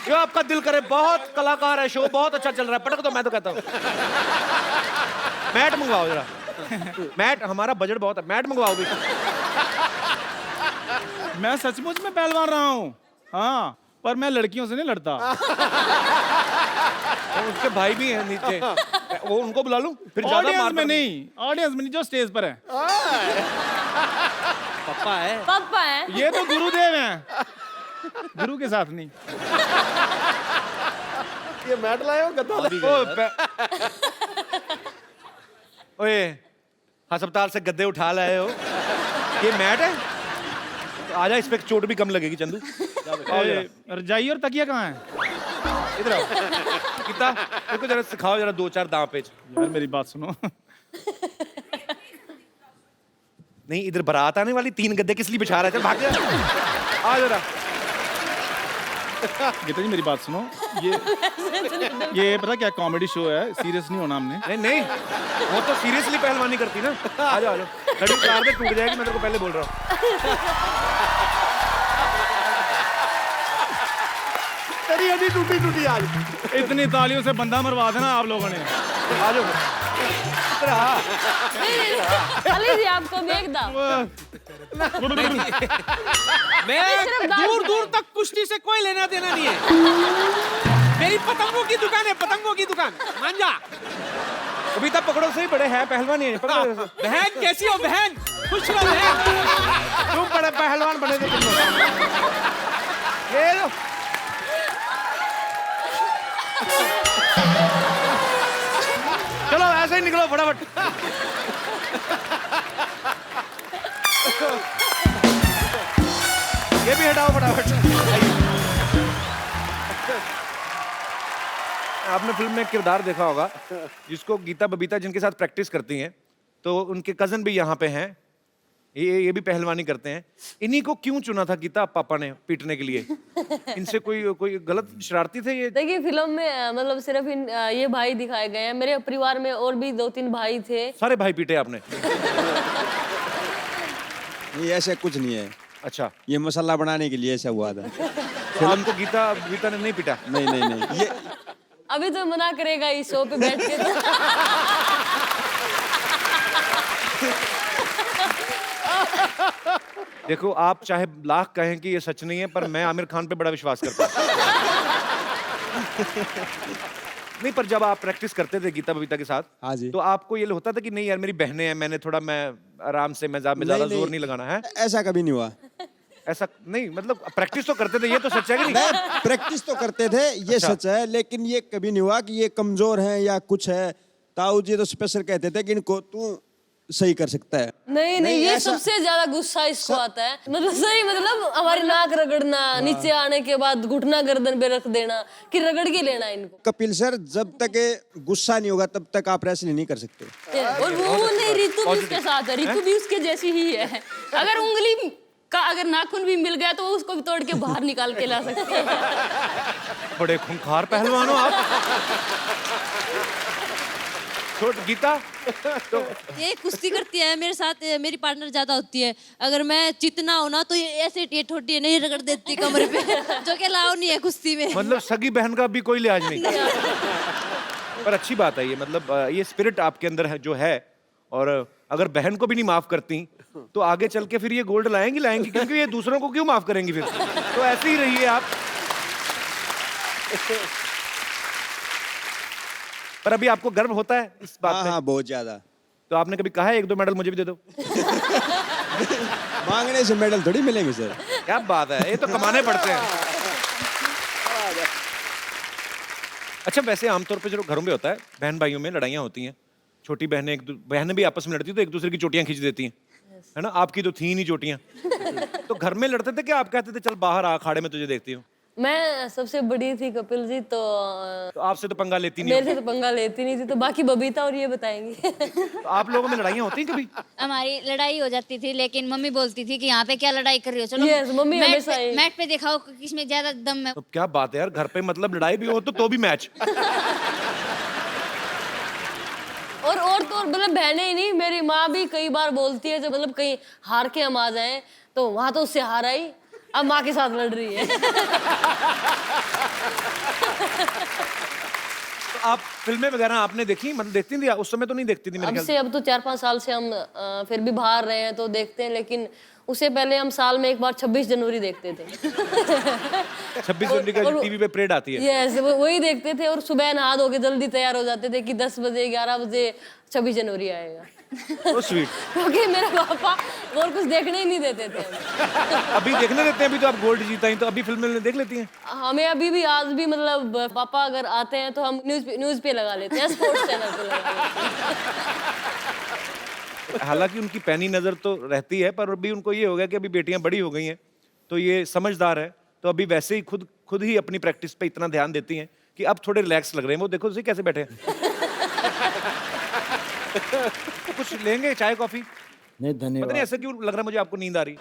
जो आपका दिल करे, बहुत कलाकार है, शो बहुत अच्छा चल रहा है, पटक दो मैं तो कहता हूँ। मैट मंगवाओ जरा। मैट, हमारा बजट बहुत है, मैट मंगवाओ भी। मैं सचमुच में पहलवान रहा हूँ, हाँ, पर मैं लड़कियों से नहीं लड़ता। और उसके भाई भी हैं नीचे, वो उनको बुला लूं फिर ज्यादा ऑडियंस मार में नहीं, ऑडियंस में नहीं, जो स्टेज पर है। पप्पा है। पापा है। ये तो गुरुदेव हैं, गुरु के साथ नहीं। ये मैट लाए हो गद्दा लाए हो? ओए, अस्पताल से गद्दे उठा लाए हो, ये मैट है? तो आजा, इस पे चोट भी कम लगेगी चंदू। रजाई और तकिया कहाँ है? इधर आओ। कितना देखो जरा, सिखाओ जरा 2-4 दांव पेच। यार मेरी बात सुनो। नहीं, इधर बारात आने वाली, 3 गद्दे किस लिए बिछा रहे थे? भाग जा, आ जरा। गीता जी मेरी बात सुनो, ये पता क्या कॉमेडी शो है, सीरियस नहीं होना हमने। नहीं नहीं, वो तो सीरियसली पहलवानी करती ना। आ जाओ, आ जाओ, खड़ी कार में टूट जाएगी, मैं तेरे को पहले बोल रहा हूँ। तेरी हड्डी टूटी टूटी आज। इतनी तालियों से बंदा मरवा देना आप लोगों ने। आ जाओ। खाली जी आपको भी एक दाव। मैं दूर दूर तक कुश्ती से कोई लेना देना नहीं है। मेरी पतंगों की दुकान है, पतंगों की दुकान, मान जा। अभी तक पकड़ो से ही बड़े हैं पहलवान ही। बहन कैसी हो बहन? खुश रहो बहन। तुम बड़े पहलवान बने थे तुम लोग। ये लो। चलो ऐसे ही निकलो फटाफट। ये भी हटाओ फटाफट। आपने फिल्म में एक किरदार देखा होगा जिसको गीता बबीता जिनके साथ प्रैक्टिस करती हैं, तो उनके कजन भी यहाँ पे हैं, ये भी पहलवानी करते हैं। इन्हीं को क्यों चुना था गीता पापा ने पीटने के लिए? इनसे कोई गलत शरारती थे ये? देखिए फिल्म में मतलब सिर्फ ये भाई दिखाए गए हैं। मेरे परिवार में और भी 2-3 भाई थे। सारे भाई पीटे आपने? नहीं, ऐसा कुछ नहीं है। अच्छा, ये मसाला बनाने के लिए ऐसा हुआ था। तो आपको गीता ने नहीं पीटा? नहीं नहीं नहीं, ये अभी तो मना करेगा इस शो पे बैठ के तो। देखो, आप चाहे लाख कहें कि ये सच नहीं है, पर मैं आमिर खान पे बड़ा विश्वास करता हूँ। नहीं, पर जब आप प्रैक्टिस करते थे गीता बबीता के साथ, हाँ जी, तो आपको ये होता था कि नहीं यार मेरी बहनें हैं, मैं आराम से, मैं ज्यादा जोर नहीं लगाना है? ऐसा कभी नहीं हुआ। ऐसा नहीं, मतलब प्रैक्टिस तो करते थे, ये तो सच है कि नहीं? नहीं, प्रैक्टिस तो करते थे, ये अच्छा। सच है, लेकिन ये कभी नहीं हुआ कि ये कमजोर हैं या कुछ है। ताऊ जी तो स्पेशल कहते थे कि इनको तू सही कर सकता है। नहीं, ये ऐसा- सबसे ज्यादा गुस्सा इसको आता है। मतलब सही, मतलब हमारी नाक रगड़ना, नीचे आने के बाद घुटना गर्दन पे रख देना, कि रगड़ के लेना इनको। कपिल सर, जब तक ये गुस्सा नहीं होगा तब तक आप रेसलिंग नहीं कर सकते। और वो नहीं, रितु भी उसके साथ है, रितु भी उसके जैसी ही है। अगर उंगली का अगर नाखून भी मिल गया तो वो उसको भी तोड़ के बाहर निकाल के ला सकते हैं। बड़े खूंखार पहलवान हो आप। छोट गीता तो ये कुश्ती करती है मेरे साथ, मेरी पार्टनर ज्यादा होती है। अगर मैं चितना हो ना तो ये ऐसे ये ठोटी नहीं रगड़ देती कमरे पे, जो कि अलाउ नहीं है कुश्ती में। मतलब सगी बहन का भी कोई लिहाज नहीं। पर अच्छी बात है ये, मतलब ये स्पिरिट आपके अंदर है जो है, और अगर बहन को भी नहीं माफ करती तो आगे चल के फिर ये गोल्ड लाएंगी, क्योंकि ये दूसरों को क्यों माफ करेंगी फिर। तो ऐसे ही रहिए आप। पर अभी आपको गर्व होता है इस बात हाँ पे? हाँ बहुत ज्यादा। तो आपने कभी कहा है 1-2 मेडल मुझे भी दे दो? मांगने से मेडल थोड़ी मिलेंगे सर। क्या बात है, ये तो कमाने पड़ते हैं। अच्छा, वैसे आमतौर पे जो घरों में होता है, बहन भाइयों में लड़ाइयाँ होती हैं, छोटी बहनें भी आपस में लड़ती तो एक दूसरे की चोटियां खींच देती हैं, है ना? आपकी तो थी नहीं चोटियां। तो घर में लड़ते थे क्या आप कहते थे चल बाहर आ, अखाड़े में तुझे देखती हूँ? मैं सबसे बड़ी थी कपिल जी, तो तो आपसे तो पंगा लेती नहीं मेरे से होगी। तो पंगा लेती नहीं थी, तो बाकी बबीता और ये बताएंगी। तो आप लोगों में लड़ाइयाँ होती हैं कभी? हमारी लड़ाई हो जाती थी, लेकिन मम्मी बोलती थी कि यहाँ पे क्या लड़ाई कर रही हो, चलो Yes, मम्मी हमेशा ही। मैट पे दिखाओ किसमें ज्यादा दम है। तो क्या बात है यार, घर पे मतलब लड़ाई भी हो तो भी मैच। और तो और मतलब बहनें ही नहीं, मेरी माँ भी कई बार बोलती है, जब मतलब कहीं हार के हम आ जाएं तो वहां तो उससे हार आई, अब माँ के साथ लड़ रही है। तो आप फिल्में वगैरह आपने देखी, मतलब देखती थी? उस समय तो नहीं देखती थी मेरे अब ख्याल से, अब तो 4-5 साल से हम फिर भी बाहर रहे हैं तो देखते हैं, लेकिन उससे पहले हम साल में एक बार 26 जनवरी देखते थे। 26 जनवरी का टीवी पे परेड आती है। यस, वही देखते थे, और सुबह नहा धो के जल्दी तैयार हो जाते थे कि 10 बजे 11 बजे 26 जनवरी आएगा। तो स्वीट। क्योंकि मेरे पापा और कुछ देखने ही नहीं देते थे। अभी देखने देते हैं? अभी तो आप गोल्ड जीता ही, तो अभी फिल्में देख लेती हैं? हमें अभी भी, आज भी मतलब पापा अगर आते हैं तो हम न्यूज पे लगा लेते हैं, स्पोर्ट्स चैनल पे लगा लेते हैं। हालांकि उनकी पैनी नजर तो रहती है, पर अभी उनको ये हो गया कि अभी बेटियां बड़ी हो गई हैं, तो ये समझदार है, तो अभी वैसे ही खुद ही अपनी प्रैक्टिस पे इतना ध्यान देती हैं कि अब थोड़े रिलैक्स लग रहे हैं। वो देखो उसे कैसे बैठे हैं। तो कुछ लेंगे, चाय कॉफी? नहीं पता नहीं धन्यवाद। ऐसा क्यों लग रहा है मुझे आपको नींद आ रही।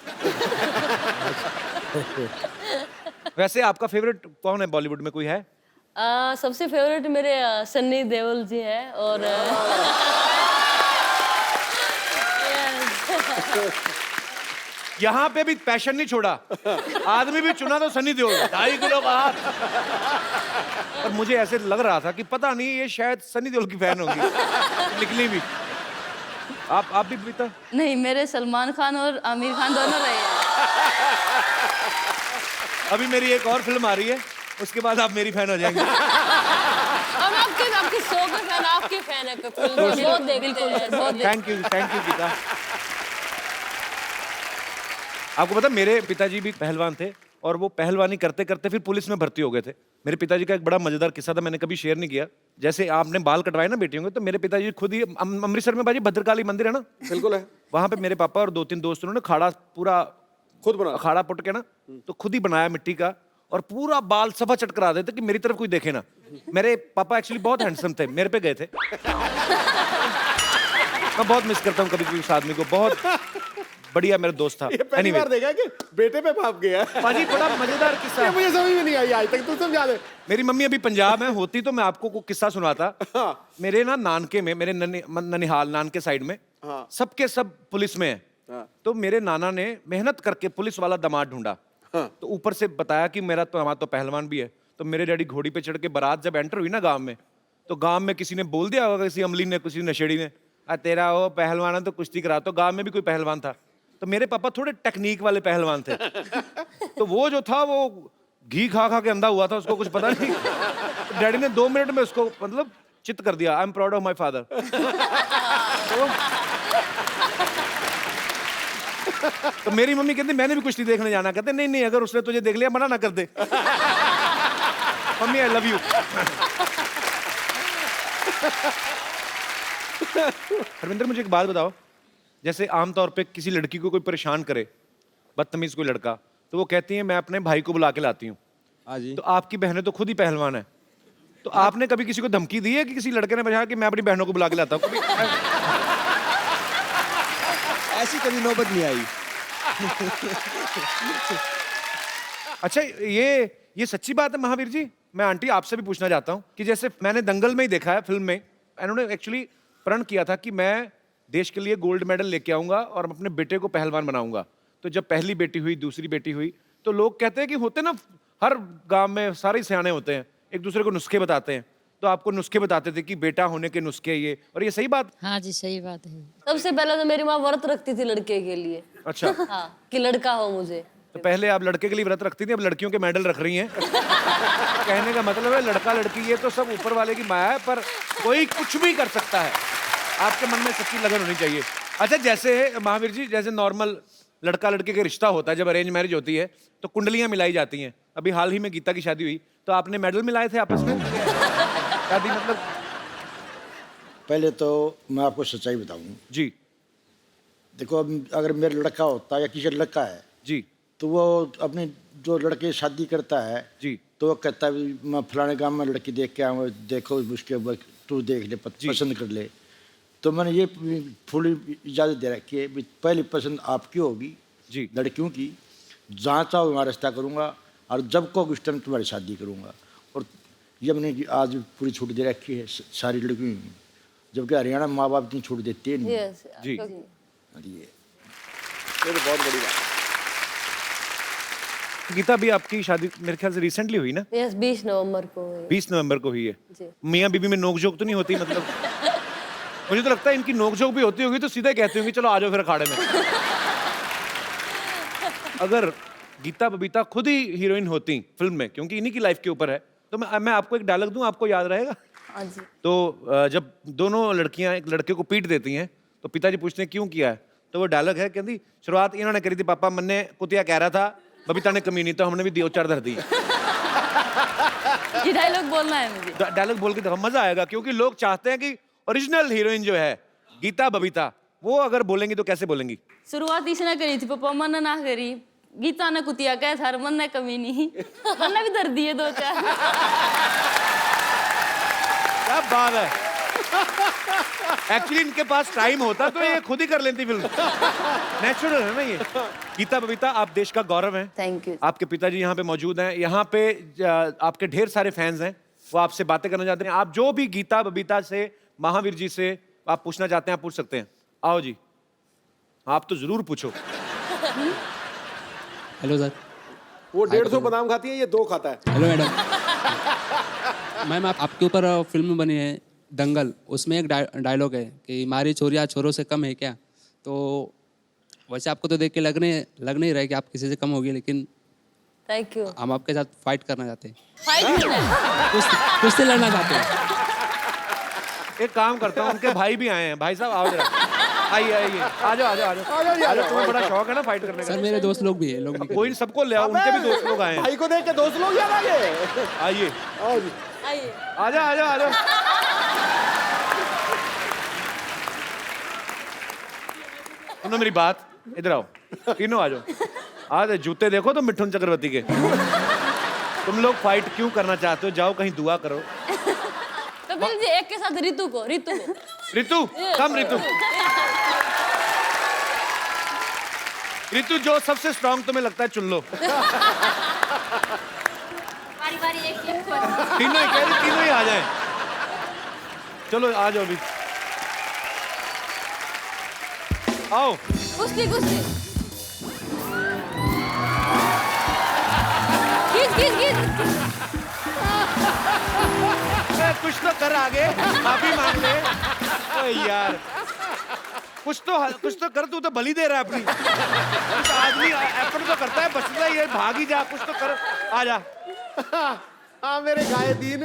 वैसे आपका फेवरेट कौन है बॉलीवुड में, कोई है? सबसे फेवरेट मेरे सन्नी देओल जी हैं, और यहाँ पे भी पैशन नहीं छोड़ा, आदमी भी चुना तो सनी देओल, 2.5 किलो का हाथ। और मुझे ऐसे लग रहा था कि पता नहीं ये शायद सनी देओल की फैन होगी, निकली भी। आप भी बीता? नहीं, मेरे सलमान खान और आमिर खान दोनों रहे हैं। अभी मेरी एक और फिल्म आ रही है, उसके बाद आप मेरी फैन हो जाएंगे। हम आपके शो के फैन, आपके फैन है कपिल जी, बहुत देखते हैं, बहुत देखते हैं। Thank you Geeta. आपको पता मेरे पिताजी भी पहलवान थे, और वो पहलवानी करते करते फिर पुलिस में भर्ती हो गए थे। मेरे पिताजी का एक बड़ा मजेदार किस्सा था, मैंने कभी शेयर नहीं किया। जैसे आपने बाल कटवाए ना बेटियों के, तो मेरे पिताजी खुद ही अमृतसर में बाजी भद्रकाली मंदिर है ना, बिल्कुल है। वहां पे मेरे पापा और 2-3 दोस्त उन्होंने खाड़ा पूरा खुद बना अखाड़ा पुट के ना, तो खुद ही बनाया मिट्टी का, और पूरा बाल सफा चट करा देते कि मेरी तरफ कोई देखे ना। मेरे पापा एक्चुअली बहुत हैंडसम थे, मेरे पे गए थे। मैं बहुत मिस करता हूँ कभी कभी उस आदमी को, बहुत बढ़िया मेरा दोस्त था। ये पहली बार देखा कि बेटे पे पाप गया। पाजी बड़ा मजेदार किस्सा ये है। मुझे समझ में नहीं आई आज तक, तू समझा दे। मेरी मम्मी अभी पंजाब में होती तो मैं आपको को किस्सा सुनाता। मेरे ना नानके में, मेरे ननिहाल नानके साइड में सबके सब पुलिस में है। तो मेरे नाना ने मेहनत करके पुलिस वाला दामाद ढूंढा, तो ऊपर से बताया कि मेरा तो दामाद तो पहलवान भी है। तो मेरे डैडी घोड़ी पे चढ़ के बारात जब एंटर हुई ना गांव में, तो गांव में किसी ने बोल दिया होगा, किसी अमली ने, किसी नशेड़ी ने, तेरा वो पहलवान है तो कुश्ती करा। तो गांव में भी कोई पहलवान था, तो मेरे पापा थोड़े टेक्निक वाले पहलवान थे। तो वो जो था वो घी खा खा के अंधा हुआ था, उसको कुछ पता नहीं। तो डैडी ने 2 मिनट में उसको मतलब चित कर दिया। I am proud of my father. तो मेरी मम्मी कहती मैंने भी कुश्ती देखने जाना। कहते नहीं नहीं, अगर उसने तुझे देख लिया मना ना कर दे। Mummy I love you. Harvinder मुझे एक बात बताओ, जैसे आमतौर पे किसी लड़की को कोई परेशान करे, बदतमीज कोई लड़का, तो वो कहती है मैं अपने भाई को बुला के लाती हूँ। हाँ जी। तो आपकी बहनें तो खुद ही पहलवान है, तो आपने कभी किसी को धमकी दी है कि किसी लड़के ने बताया कि मैं अपनी बहनों को बुला के लाता हूँ? कभी ऐसी कभी नौबत नहीं आई। अच्छा, ये सच्ची बात है महावीर जी? मैं आंटी आपसे भी पूछना चाहता हूँ कि जैसे मैंने दंगल में ही देखा है फिल्म में, इन्होंने एक्चुअली प्रण किया था कि मैं देश के लिए गोल्ड मेडल लेके आऊंगा और अपने बेटे को पहलवान बनाऊंगा। तो जब पहली बेटी हुई, दूसरी बेटी हुई, तो लोग कहते हैं कि होते ना, हर गांव में सारे सियाने होते हैं, एक दूसरे को नुस्खे बताते हैं। तो आपको नुस्खे बताते थे कि बेटा होने के नुस्खे ये, और ये सही बात? हाँ जी सही बात है। सबसे पहले तो मेरी माँ व्रत रखती थी लड़के के लिए। अच्छा। हाँ, कि लड़का हो मुझे। तो पहले आप लड़के के लिए व्रत रखती थी, अब लड़कियों के मेडल रख रही हैं। कहने का मतलब है लड़का लड़की ये तो सब ऊपर वाले की माया है, पर कोई कुछ भी कर सकता है। आपके मन में सच्ची लगन होनी चाहिए। अच्छा, जैसे महावीर जी, जैसे नॉर्मल लड़का लड़के का रिश्ता होता है, जब अरेंज मैरिज होती है तो कुंडलियां मिलाई जाती हैं। अभी हाल ही में गीता की शादी हुई, तो आपने मेडल मिलाए थे आपस में? शादी मतलब? पहले तो मैं आपको सच्चाई बताऊं जी। देखो, अब अगर मेरा लड़का होता या किसी लड़का है जी, तो वो अपने जो लड़के शादी करता है जी, तो वो कहता है भी मैं फलाने गांव में लड़की देख के आऊँगा, देखो उसके बाद तू देख ले, पसंद कर ले। तो मैंने ये फुल इजाज़त दे रखी है भी पहली पसंद आपकी होगी जी, लड़कियों की, जहाँ चाहो वहाँ रिश्ता करूँगा, और जब को उस टाइम तुम्हारी शादी करूँगा। और ये मैंने आज पूरी छूट दे रखी है सारी लड़कियों में, जबकि हरियाणा माँ बाप इतनी छूट देते नहीं। Yes, जी। ये बहुत बड़ी बात। गीता, भी आपकी शादी मेरे ख्याल से रिसेंटली हुई ना? यस, 20 नवंबर को हुई। 20 नवंबर को हुई है। जी। मियाँ बीबी में नोकझोंक तो नहीं होती? मतलब मुझे तो लगता है इनकी नोकझोंक भी होती होगी तो सीधे कहती होंगी चलो आ जाओ फिर अखाड़े में। अगर गीता बबीता खुद ही हीरोइन होती फिल्म में, क्योंकि इन्हीं की लाइफ के ऊपर है, तो मैं आपको एक डायलॉग दूं, आपको याद रहेगा? हाँ जी। तो जब दोनों लड़कियां एक लड़के को पीट देती हैं तो पिताजी पूछते हैं क्यों किया है, तो वो डायलॉग है, कहती शुरुआत इन्होंने करी थी पापा, मन्ने कुतिया कह रहा था, बबीता ने कमी नहीं, तो हमने भी दो चार धर दी। ये डायलॉग बोलना है मुझे। डायलॉग बोल के देखो, मजा आएगा, क्योंकि लोग चाहते हैं कि ओरिजिनल हीरोइन जो है गीता बबीता, वो अगर बोलेंगी तो कैसे बोलेंगी? शुरुआत इसने करी थी पापा, मन ना करी, गीता ने कुतिया कह था, मन ने कमी नहीं, मन ने भी धर दिए दो चार। क्या बात है। एक्चुअली इनके पास टाइम होता तो ये खुद ही कर लेती फिल्म। नेचुरल है ना ये। गीता बबीता, आप देश का गौरव हैं। Thank you. आपके पिताजी यहाँ पे मौजूद हैं, यहाँ पे आपके ढेर सारे फैंस हैं, वो आपसे बातें करना चाहते हैं। आप जो भी गीता बबीता से, महावीर जी से आप पूछना चाहते हैं, आप पूछ सकते हैं। आओ जी, आप तो जरूर पूछो। Hello sir. वो 150 बादाम खाती है, ये 2 खाता है। Hello madam. मैम, आपके ऊपर फिल्म बनी है दंगल, उसमें एक डायलॉग है कि हमारी चोरियाँ छोरों से कम है क्या। तो वैसे आपको तो देख के लग नहीं रहा है कि आप किसी से कम होगी, लेकिन थैंक यू। हम आपके साथ फाइट करना चाहते हैं, फाइट करना है। कुश्ती लड़ना चाहते हैं। एक काम करता हूँ, उनके भाई भी आए हैं। भाई साहब आओ जरा, आइए आइए, आ जाओ आ जाओ आ जाओ। तुम्हें बड़ा शौक है ना फाइट करने का? सर मेरे दोस्त लोग भी हैं, लोग भी कोई सबको ले आओ, उनके भी दोस्त लोग आए हैं। भाई को देख के दोस्त लोग याद आ गए। आइए आओ जी। आइए। आ जाओ आ जाओ आ जाओ। सुनो मेरी बात, इधर आओ, तीनों आ जाओ। आज जूते देखो तो मिठुन चक्रवर्ती के। तुम लोग फाइट क्यों करना चाहते हो? जाओ कहीं दुआ करो। तो फिर जी एक के साथ रितु को। रितु कम, रितु जो सबसे स्ट्रांग तुम्हें लगता है चुन लो। बारी एक तीनों ही कह रही, तीनों ही आ जाएं। चलो आ जाओ अभी, आओ। कुश्ती कुश्ती। खींच। कुछ तो कर आगे, माफी मांग ले। ओए यार, कुछ तो कर, तू तो बलि दे रहा है अपनी। कुछ आदमी एफर्ट तो करता है, बचता है, ये भाग ही जा, कुछ तो कर, आ जा। हाँ मेरे गाये दीन।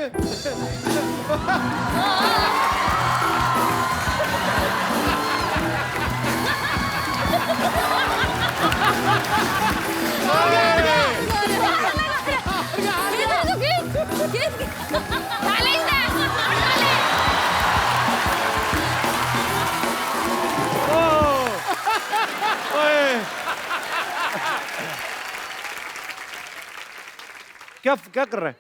क्या कर रहा है?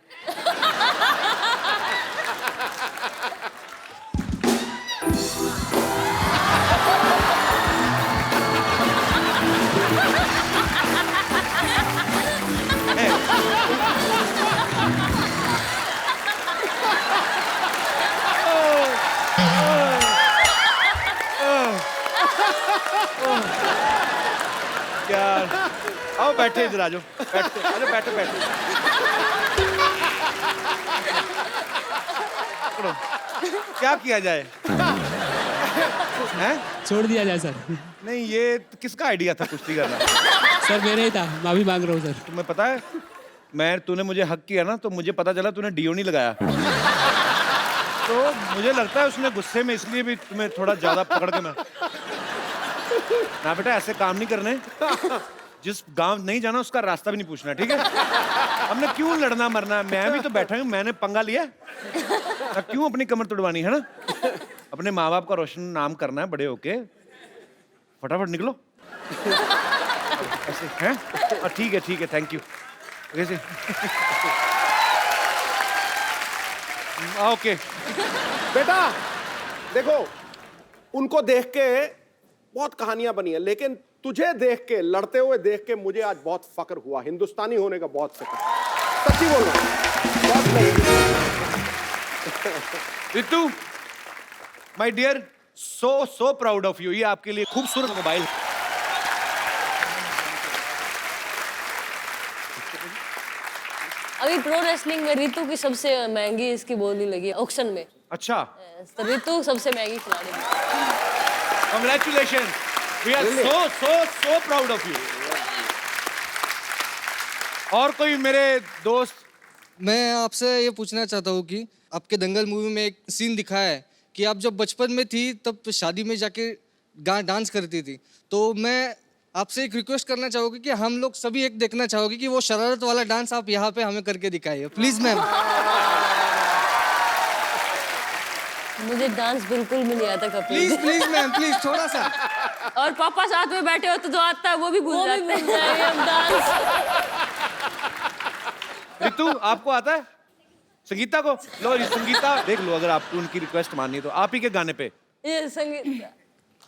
यार आओ बैठे इधर आ जाओ, बैठते अरे बैठो बैठो। पकड़ो। क्या किया जाए? हैं? छोड़ दिया जाए सर। नहीं ये किसका आइडिया था कुश्ती करना? सर मेरा ही था, माफी मांग रहा हूँ सर। तुम्हें पता है तूने मुझे हक किया ना तो मुझे पता चला तूने डीओ नहीं लगाया। तो मुझे लगता है उसने गुस्से में इसलिए भी तुम्हें थोड़ा ज्यादा पकड़ के ना बेटा ऐसे काम नहीं करने। जिस गांव नहीं जाना उसका रास्ता भी नहीं पूछना, ठीक है? हमने क्यों लड़ना मरना? मैं भी तो बैठा हूँ, मैंने पंगा लिया। क्यों अपनी कमर तोड़वानी है ना? अपने माँ बाप का रोशन नाम करना है बड़े होके। फटाफट निकलो। ऐसे हैं? ठीक है थैंक यू। कैसे? ओके बेटा देखो, उनको देख के बहुत कहानियां बनी है, लेकिन तुझे देख के, लड़ते हुए देख के मुझे आज बहुत फक्र हुआ। हिंदुस्तानी होने का बहुत फक्र, सच्ची बोल रहा हूं। बहुत नहीं। Ritu my dear, so proud of you. ये आपके लिए खूबसूरत मोबाइल। अभी प्रो रेसलिंग में रितु की सबसे महंगी इसकी बोली लगी ऑक्शन में। अच्छा, तो रितु सबसे महंगी खिलाड़ी है। Congratulation, we are so proud of you. और कोई मेरे दोस्त? मैं आपसे ये पूछना चाहता हूँ कि आपके दंगल मूवी में एक सीन दिखाया है कि आप जब बचपन में थी तब शादी में जाके डांस करती थी, तो मैं आपसे एक रिक्वेस्ट करना चाहोगे कि हम लोग सभी एक देखना चाहोगे कि वो शरारत वाला डांस आप यहाँ पे हमें करके दिखाइए प्लीज मैम। मुझे डांस बिल्कुल भी नहीं आता कपिल। प्लीज मैम प्लीज थोड़ा सा। और पापा साथ में बैठे हो तो जो आता है वो भी भूल जाते हैं डांस। रितु आपको आता है? संगीता को लो, ये संगीता देख लो, अगर आपको उनकी रिक्वेस्ट माननी है तो आप ही के गाने पे ये संगीत।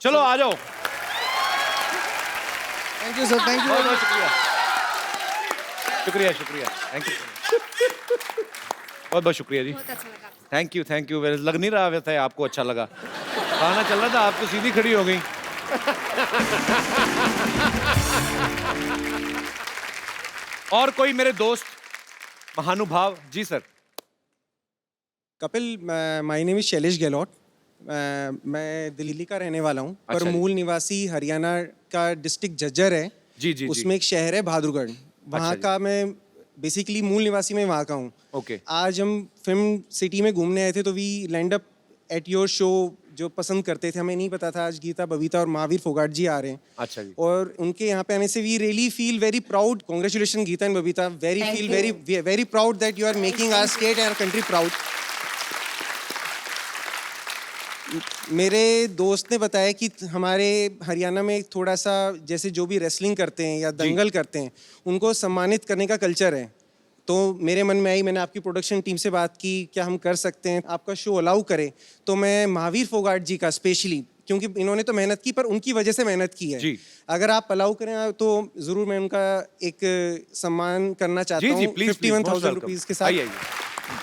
चलो आ जाओ। Thank you sir, thank you. बहुत बहुत शुक्रिया, थैंक यू। बहुत बहुत शुक्रिया जी, थैंक यू। लग नहीं रहा वैसे आपको अच्छा लगा। गाना चल रहा था, आप तो सीधी खड़ी हो गई। और कोई मेरे दोस्त महानुभाव? जी sir. Kapil, my name is Shailesh Gehlot. मैं दिल्ली का रहने वाला हूँ, पर अच्छा मूल निवासी हरियाणा का डिस्ट्रिक्ट झज्जर है। जी उसमें एक शहर है बहादुरगढ़, वहाँ का मैं बेसिकली मूल निवासी में वहाँ का हूँ। ओके। आज हम फिल्म सिटी में घूमने आए थे, तो we land up at your show, जो पसंद करते थे। हमें नहीं पता था आज गीता, बबीता और महावीर फोगाट जी आ रहे हैं। अच्छा जी। और उनके यहाँ पे आने से we really feel very proud. Congratulation Geeta and Babita, very proud that you are making our state and our country proud. मेरे दोस्त ने बताया कि हमारे हरियाणा में थोड़ा सा जैसे जो भी रेसलिंग करते हैं या दंगल करते हैं उनको सम्मानित करने का कल्चर है। तो मेरे मन में आई, मैंने आपकी प्रोडक्शन टीम से बात की, क्या हम कर सकते हैं, आपका शो अलाउ करें। तो मैं महावीर फोगाट जी का स्पेशली, क्योंकि इन्होंने तो मेहनत की पर उनकी वजह से मेहनत की है, अगर आप अलाउ करें तो ज़रूर मैं उनका एक सम्मान करना चाहता हूँ 51,000 रुपीज़ के साथ।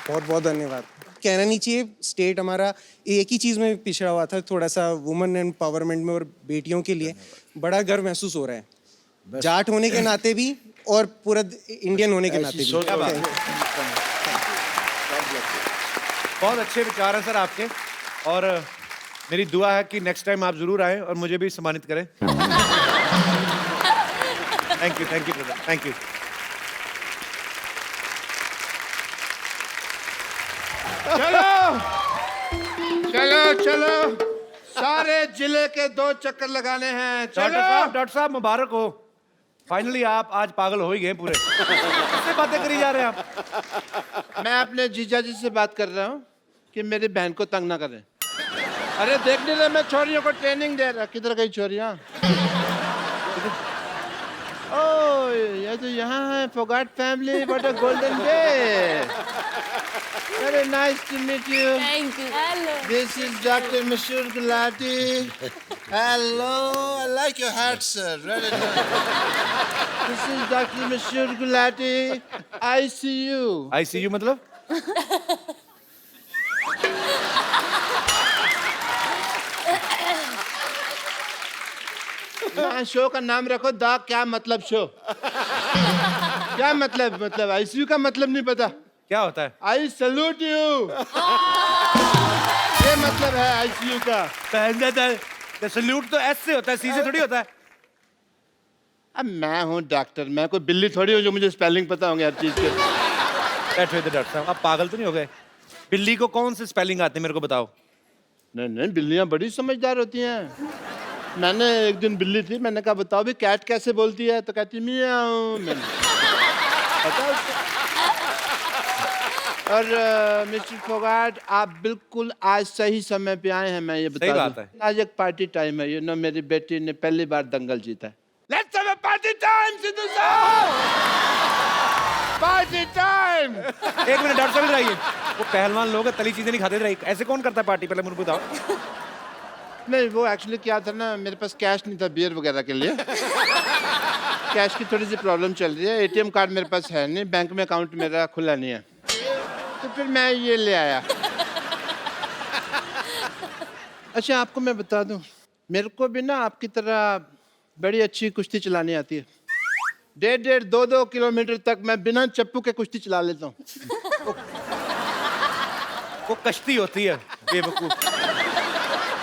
बहुत बहुत धन्यवाद। कहना नहीं चाहिए, स्टेट हमारा एक ही चीज़ में पिछड़ा हुआ था, थोड़ा सा वुमेन एम्पावरमेंट में और बेटियों के लिए बड़ा गर्व महसूस हो रहा है, जाट होने के नाते भी और पूरा इंडियन होने के नाते भी। बहुत अच्छे विचार हैं सर आपके, और मेरी दुआ है कि नेक्स्ट टाइम आप जरूर आएं और मुझे भी सम्मानित करें। Thank you brother, thank you. चलो सारे जिले के 2 चक्कर लगाने हैं। चलो डॉक्टर साहब मुबारक हो, फाइनली आप आज पागल हो ही गए पूरे। किससे बातें करी जा रहे हैं आप? मैं अपने जीजा जी से बात कर रहा हूँ कि मेरी बहन को तंग ना करें। अरे देखने दे, मैं छोरियों को ट्रेनिंग दे रहा। किधर गई छोरियाँ? ओह ये तो यहाँ है, Phogat family, what a golden day. Very nice to meet you. Thank you. Hello. This is Dr. Mashur Gulati. Hello. I like your hat, sir. Really nice. This is Dr. Mashur Gulati. ICU. ICU मतलब? हाँ, show का नाम रखो the क्या मतलब show. क्या मतलब ICU का मतलब नहीं पता। क्या होता है? आई सैल्यूट यू। ये मतलब है आईसीयू का। सैल्यूट तो एस से होता है, सी से थोड़ी होता है। अब मैं हूँ डॉक्टर, मैं कोई बिल्ली थोड़ी हूँ जो मुझे स्पेलिंग पता होंगे हर चीज के। बैठो इधर डॉक्टर साहब, आप पागल तो नहीं हो गए? बिल्ली को कौन से स्पेलिंग आते हैं मेरे को बताओ। नहीं, बिल्लियाँ बड़ी समझदार होती हैं। मैंने एक दिन बिल्ली थी, मैंने कहा बताओ भी कैट कैसे बोलती है, तो कहती मियाऊ। मैंने पता उसको। और मिस्टर फोगाट, आप बिल्कुल आज सही समय पे आए हैं, मैं ये बता सही दूं। बात है। आज एक पार्टी टाइम है, मेरी बेटी ने पहली बार दंगल जीता है। Let's have a party time Sidhu साहब। Party time. एक मिनट डॉक्टर साहब इधर आइए। वो पहलवान लोग हैं, तली चीजें नहीं खाते थे, ऐसे कौन करता है पार्टी? पहले मुझे बताओ। नहीं, वो एक्चुअली क्या था ना, मेरे पास कैश नहीं था बियर वगैरह के लिए। कैश की थोड़ी सी प्रॉब्लम चल रही है। एटीएम कार्ड मेरे पास है नहीं, बैंक में अकाउंट मेरा खुला नहीं है, तो फिर मैं ये ले आया। अच्छा, आपको मैं बता दूं, मेरे को भी ना आपकी तरह बड़ी अच्छी कुश्ती चलानी आती है। 1.5 2 किलोमीटर तक मैं बिना चप्पू के कुश्ती चला लेता हूँ। वो कश्ती होती है बेवकूफ।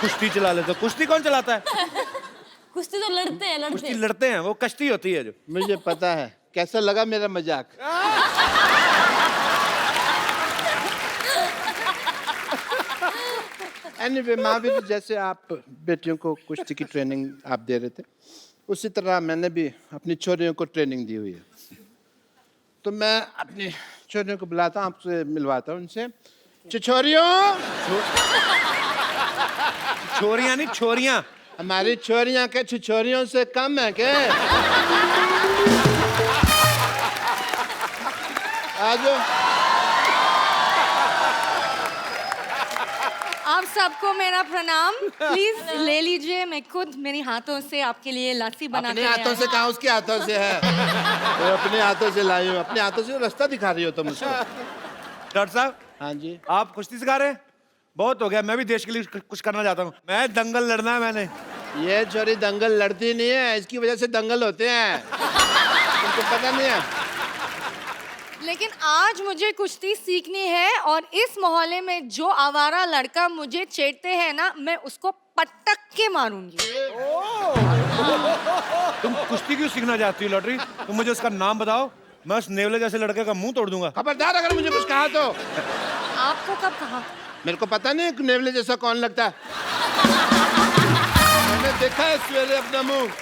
कुश्ती चला लेते हो। कुश्ती कौन चलाता है? कुश्ती तो लड़ते हैं, कुश्ती लड़ते हैं, वो कश्ती होती है जो। मुझे पता है। कैसा लगा मेरा मजाक? एनीवे, महावीर, जैसे आप बेटियों को कुश्ती की ट्रेनिंग आप दे रहे थे, उसी तरह मैंने भी अपनी छोरियों को ट्रेनिंग दी हुई है। तो मैं अपनी छोरियों को बुलाता हूँ, आपसे मिलवाता हूँ उनसे। छोरियों। छोरियां नहीं, छोरियां। हमारी छोरियां के छोरियों से कम है क्या? आज आप सबको मेरा प्रणाम। प्लीज ले लीजिए, मैं खुद मेरे हाथों से आपके लिए लस्सी बना अपने हाथों से कहा, उसके हाथों से है। तो अपने हाथों से लाई हूँ, अपने हाथों से रास्ता दिखा रही हो तुम मुझको। डॉक्टर साहब। हाँ जी। आप कुश्ती सिखा रहे हैं? बहुत हो गया, मैं भी देश के लिए कुछ करना चाहता हूँ। मैं दंगल लड़ना है मैंने। ये छोरी दंगल लड़ती नहीं है, इसकी वजह से दंगल होते हैं। तुमको पता नहीं है? लेकिन आज मुझे कुश्ती सीखनी है, और इस मोहल्ले में जो आवारा लड़का मुझे छेड़ते हैं ना, मैं उसको पटक के मारूंगी। तुम कुश्ती क्यों सीखना चाहती हो लॉटरी? तुम मुझे उसका नाम बताओ, मैं उस नेवले जैसे लड़के का मुंह तोड़ दूंगा। खबरदार अगर मुझे कुछ कहा तो। आपको कब कहा? मेरे को पता नहीं नेवले जैसा कौन लगता है। मैंने देखा है सवेरे अपना मुंह।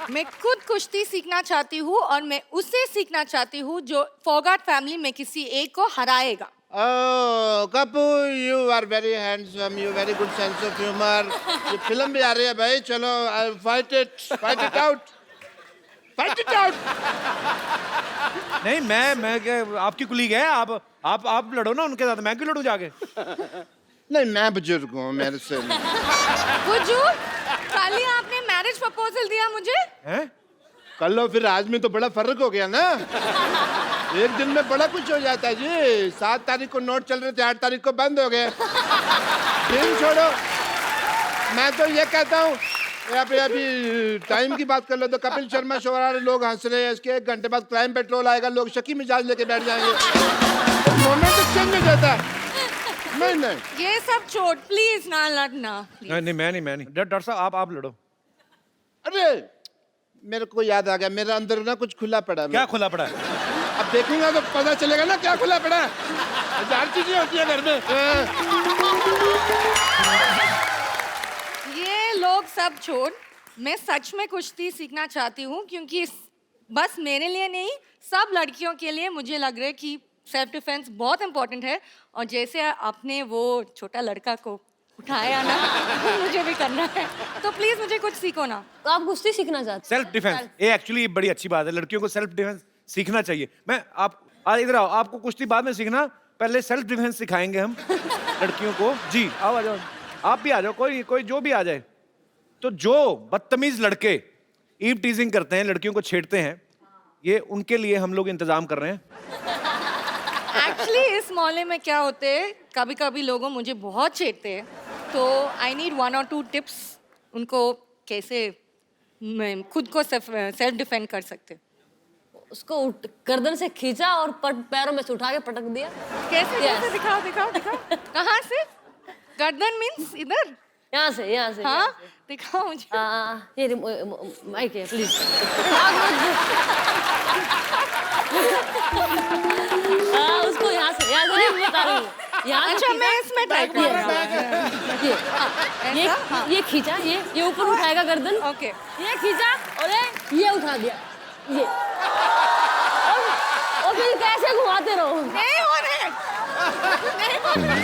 मैं खुद कुश्ती सीखना चाहती हूँ, और मैं उससे सीखना चाहती हूँ जो फोगाट फैमिली में किसी एक को हराएगा। Oh, Kapoor, you are very handsome. You very good sense of humor. ये फिल्म भी आ रही है भाई, चलो fight it out. Fight it out. नहीं, मैं क्या आपकी कुलीग है? आप लड़ो ना उनके साथ, मैं क्यों लड़ूं जाके? नहीं, मैं बुजुर्ग हूँ, मेरे से बुजुर्ग? कल ही आपने मैरिज प्रपोजल दिया मुझे। हैं? कल लो, फिर आज में तो बड़ा फर्क हो गया ना। एक दिन में बड़ा कुछ हो जाता है जी। 7 तारीख को नोट चल रहे थे, 8 तारीख को बंद हो गए। फिल्म छोड़ो, मैं तो ये कहता हूँ, अभी टाइम की बात कर लो तो कपिल शर्मा शो आ रहा है, लोग हंस रहे हैं, इसके 1 घंटे बाद क्राइम पेट्रोल आएगा, लोग शकी मिजाज लेके बैठ जाएंगे। मोमेंट चेंज हो जाता है। नहीं, ये सब छोड़, प्लीज ना लड़ना। नहीं, मैं नहीं। डॉक्टर साहब आप लड़ो। अरे मेरे को याद आ गया, मेरा अंदर ना कुछ खुला पड़ा है। क्या खुला पड़ा है? अब देखूंगा तो पता चलेगा ना क्या खुला पड़ा है। 1000 चीजें होती है घर में। ये लोग सब छोड़, मैं सच में कुश्ती सीखना चाहती हूँ, क्योंकि बस मेरे लिए नहीं, सब लड़कियों के लिए मुझे लग रहा है कि सेल्फ डिफेंस बहुत इंपॉर्टेंट है। और जैसे आपने वो छोटा लड़का को उठाया ना, मुझे भी करना है। तो प्लीज मुझे कुछ सीखो ना। तो आप कुश्ती सीखना चाहते हैं? सेल्फ डिफेंस, ये एक्चुअली बड़ी अच्छी बात है। लड़कियों को सेल्फ डिफेंस सीखना चाहिए। आप इधर आओ, आपको कुश्ती बाद में सीखना, पहले सेल्फ डिफेंस सिखाएंगे हम लड़कियों को। जी आओ, आ जाओ, आप भी आ जाओ, कोई जो भी आ जाए। तो जो बदतमीज लड़के ईव टीजिंग करते हैं, लड़कियों को छेड़ते हैं, ये उनके लिए हम लोग इंतजाम कर रहे हैं। एक्चुअली इस मोहल्ले में क्या होते है, कभी कभी लोगों मुझे बहुत छेड़ते हैं, तो आई नीड 1 or 2 टिप्स उनको कैसे खुद को सेल्फ डिफेंड कर सकते। उसको गर्दन से खींचा और पैरों में से उठा के पटक दिया। कैसे कैसे दिखाओ दिखाओ दिखाओ। कहाँ से? गर्दन मीन्स इधर? यहाँ से यहाँ से। हाँ दिखाओ मुझे। ये माइक है प्लीज। उसको यहाँ से नहीं बता रही हूँ। यहाँ अच्छा मैं इसमें ट्राई ये खींचा, ये ऊपर उठाएगा गर्दन। ओके ये खींचा और ये उठा दिया ये। और फिर कैसे घुमाते रहो। नहीं हो रहे। नहीं हो रहे।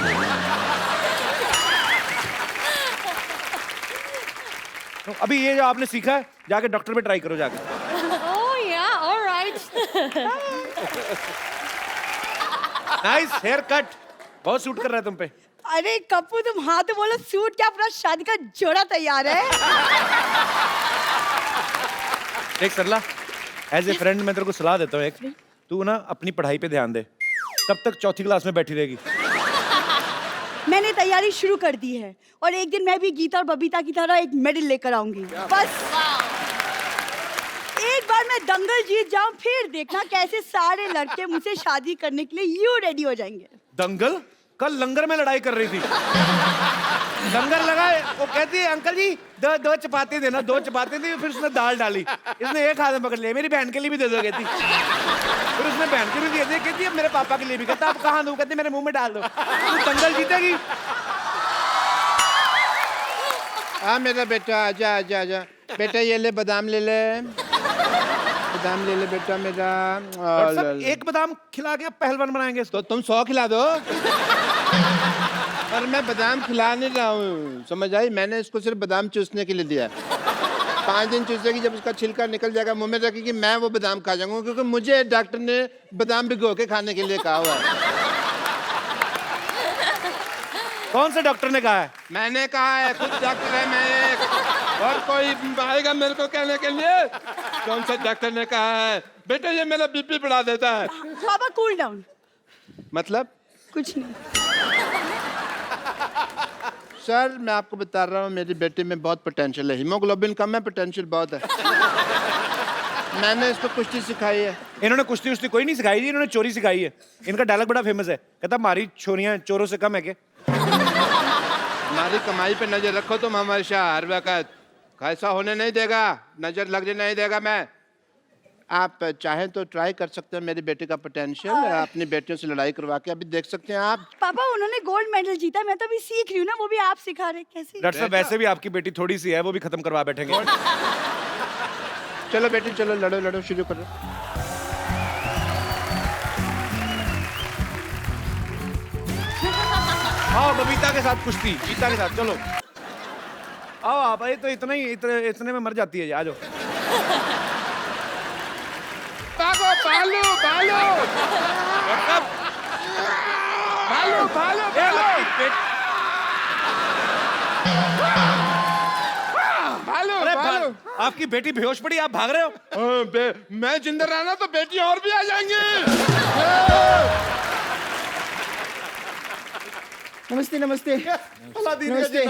तो अभी ये जो आपने सीखा है जाके डॉक्टर पे ट्राई करो जाके। ओह या ऑलराइट। नाइस हेयर कट, बहुत सूट कर रहा है तुम पे। अरे कप्पू तुम हाँ तो बोलो, सूट क्या अपना शादी का जोड़ा तैयार है। देख सरला, एज ए फ्रेंड मैं तेरे को सलाह देता हूँ एक, तू ना अपनी पढ़ाई पे ध्यान दे। कब तक चौथी क्लास में बैठी रहेगी? मैंने तैयारी शुरू कर दी है और एक दिन मैं भी गीता और बबीता की तरह एक मेडल लेकर आऊंगी। बस एक बार मैं दंगल जीत जाऊं, फिर देखना कैसे सारे लड़के मुझसे शादी करने के लिए यूं रेडी हो जाएंगे। दंगल? कल लंगर में लड़ाई कर रही थी। लंगर लगा, वो कहती है अंकल जी दो चपाती देना, 2 चपाती दी, फिर उसने दाल डाली, इसने एक हाथ में पकड़ लिया, मेरी बहन के लिए भी दे दो कहती। फिर उसने बहन के लिए भी दे दी, कहती है मेरे पापा के लिए भी। कहता आप कहाँ दूं? कहते मेरे मुंह में डाल दो। तू दंगल जीतेगी। हाँ मेरा बेटा आजा आजा आजा। बेटा ये ले बादाम ले ले, बादाम ले ले बेटा मेरा। एक बादाम खिला के पहलवान बनाएंगे इसको। तो तुम 100 खिला दो। पर मैं बादाम खिला नहीं रहा हूँ, समझ आई? मैंने इसको सिर्फ बादाम चूसने के लिए दिया। 5 दिन चूसेगी, जब उसका छिलका निकल जाएगा मुंह में रखेगी, मैं वो बादाम खा जाऊंगा, क्योंकि मुझे डॉक्टर ने बादाम भिगो के खाने के लिए कहा हुआ है। कौन से डॉक्टर ने कहा है? मैंने कहा है, खुद डॉक्टर है मैं एक। और कोई आएगा मेरे को कहने के लिए? कौन सा डॉक्टर ने कहा है? बेटा ये मेरा बीपी बढ़ा देता है। पापा कूल डाउन। मतलब? कुछ नहीं सर, मैं आपको बता रहा हूँ मेरी बेटी में बहुत पोटेंशियल है। हीमोग्लोबिन कम है, पोटेंशियल बहुत है। मैंने इसको कुश्ती सिखाई है। इन्होंने कुश्ती उश्ती कोई नहीं सिखाई जी, इन्होंने चोरी सिखाई है। इनका डायलॉग बड़ा फेमस है, कहता हमारी छोरियां चोरों से कम है क्या? हमारी कमाई पे नजर रखो तुम हमेशा, हर वक्त। ऐसा होने नहीं देगा, नजर लगने नहीं देगा मैं। आप चाहें तो ट्राई कर सकते हैं मेरी बेटी का पोटेंशियल, अपनी बेटियों से लड़ाई करवा के अभी देख सकते हैं आप। पापा उन्होंने गोल्ड मेडल जीता, मैं तो अभी सीख रही हूँ ना, वो भी आप सिखा रहे। कैसे? डॉक्टर साहब वैसे भी आपकी बेटी थोड़ी सी है, वो भी खत्म करवा बैठेंगे। चलो बेटी चलो, लड़ो लड़ो, शुरू करो। आओ बबीता के साथ कुश्ती, गीता के साथ, चलो आओ आप। ये तो इतने में मर जाती है, आ जाओ। भागो भालू भालू भालू भालू भालू भालू। आपकी बेटी बेहोश पड़ी, आप भाग रहे हो? मैं जिंदा रहना तो बेटी और भी आ जाएंगी। नमस्ते नमस्ते नमस्ते।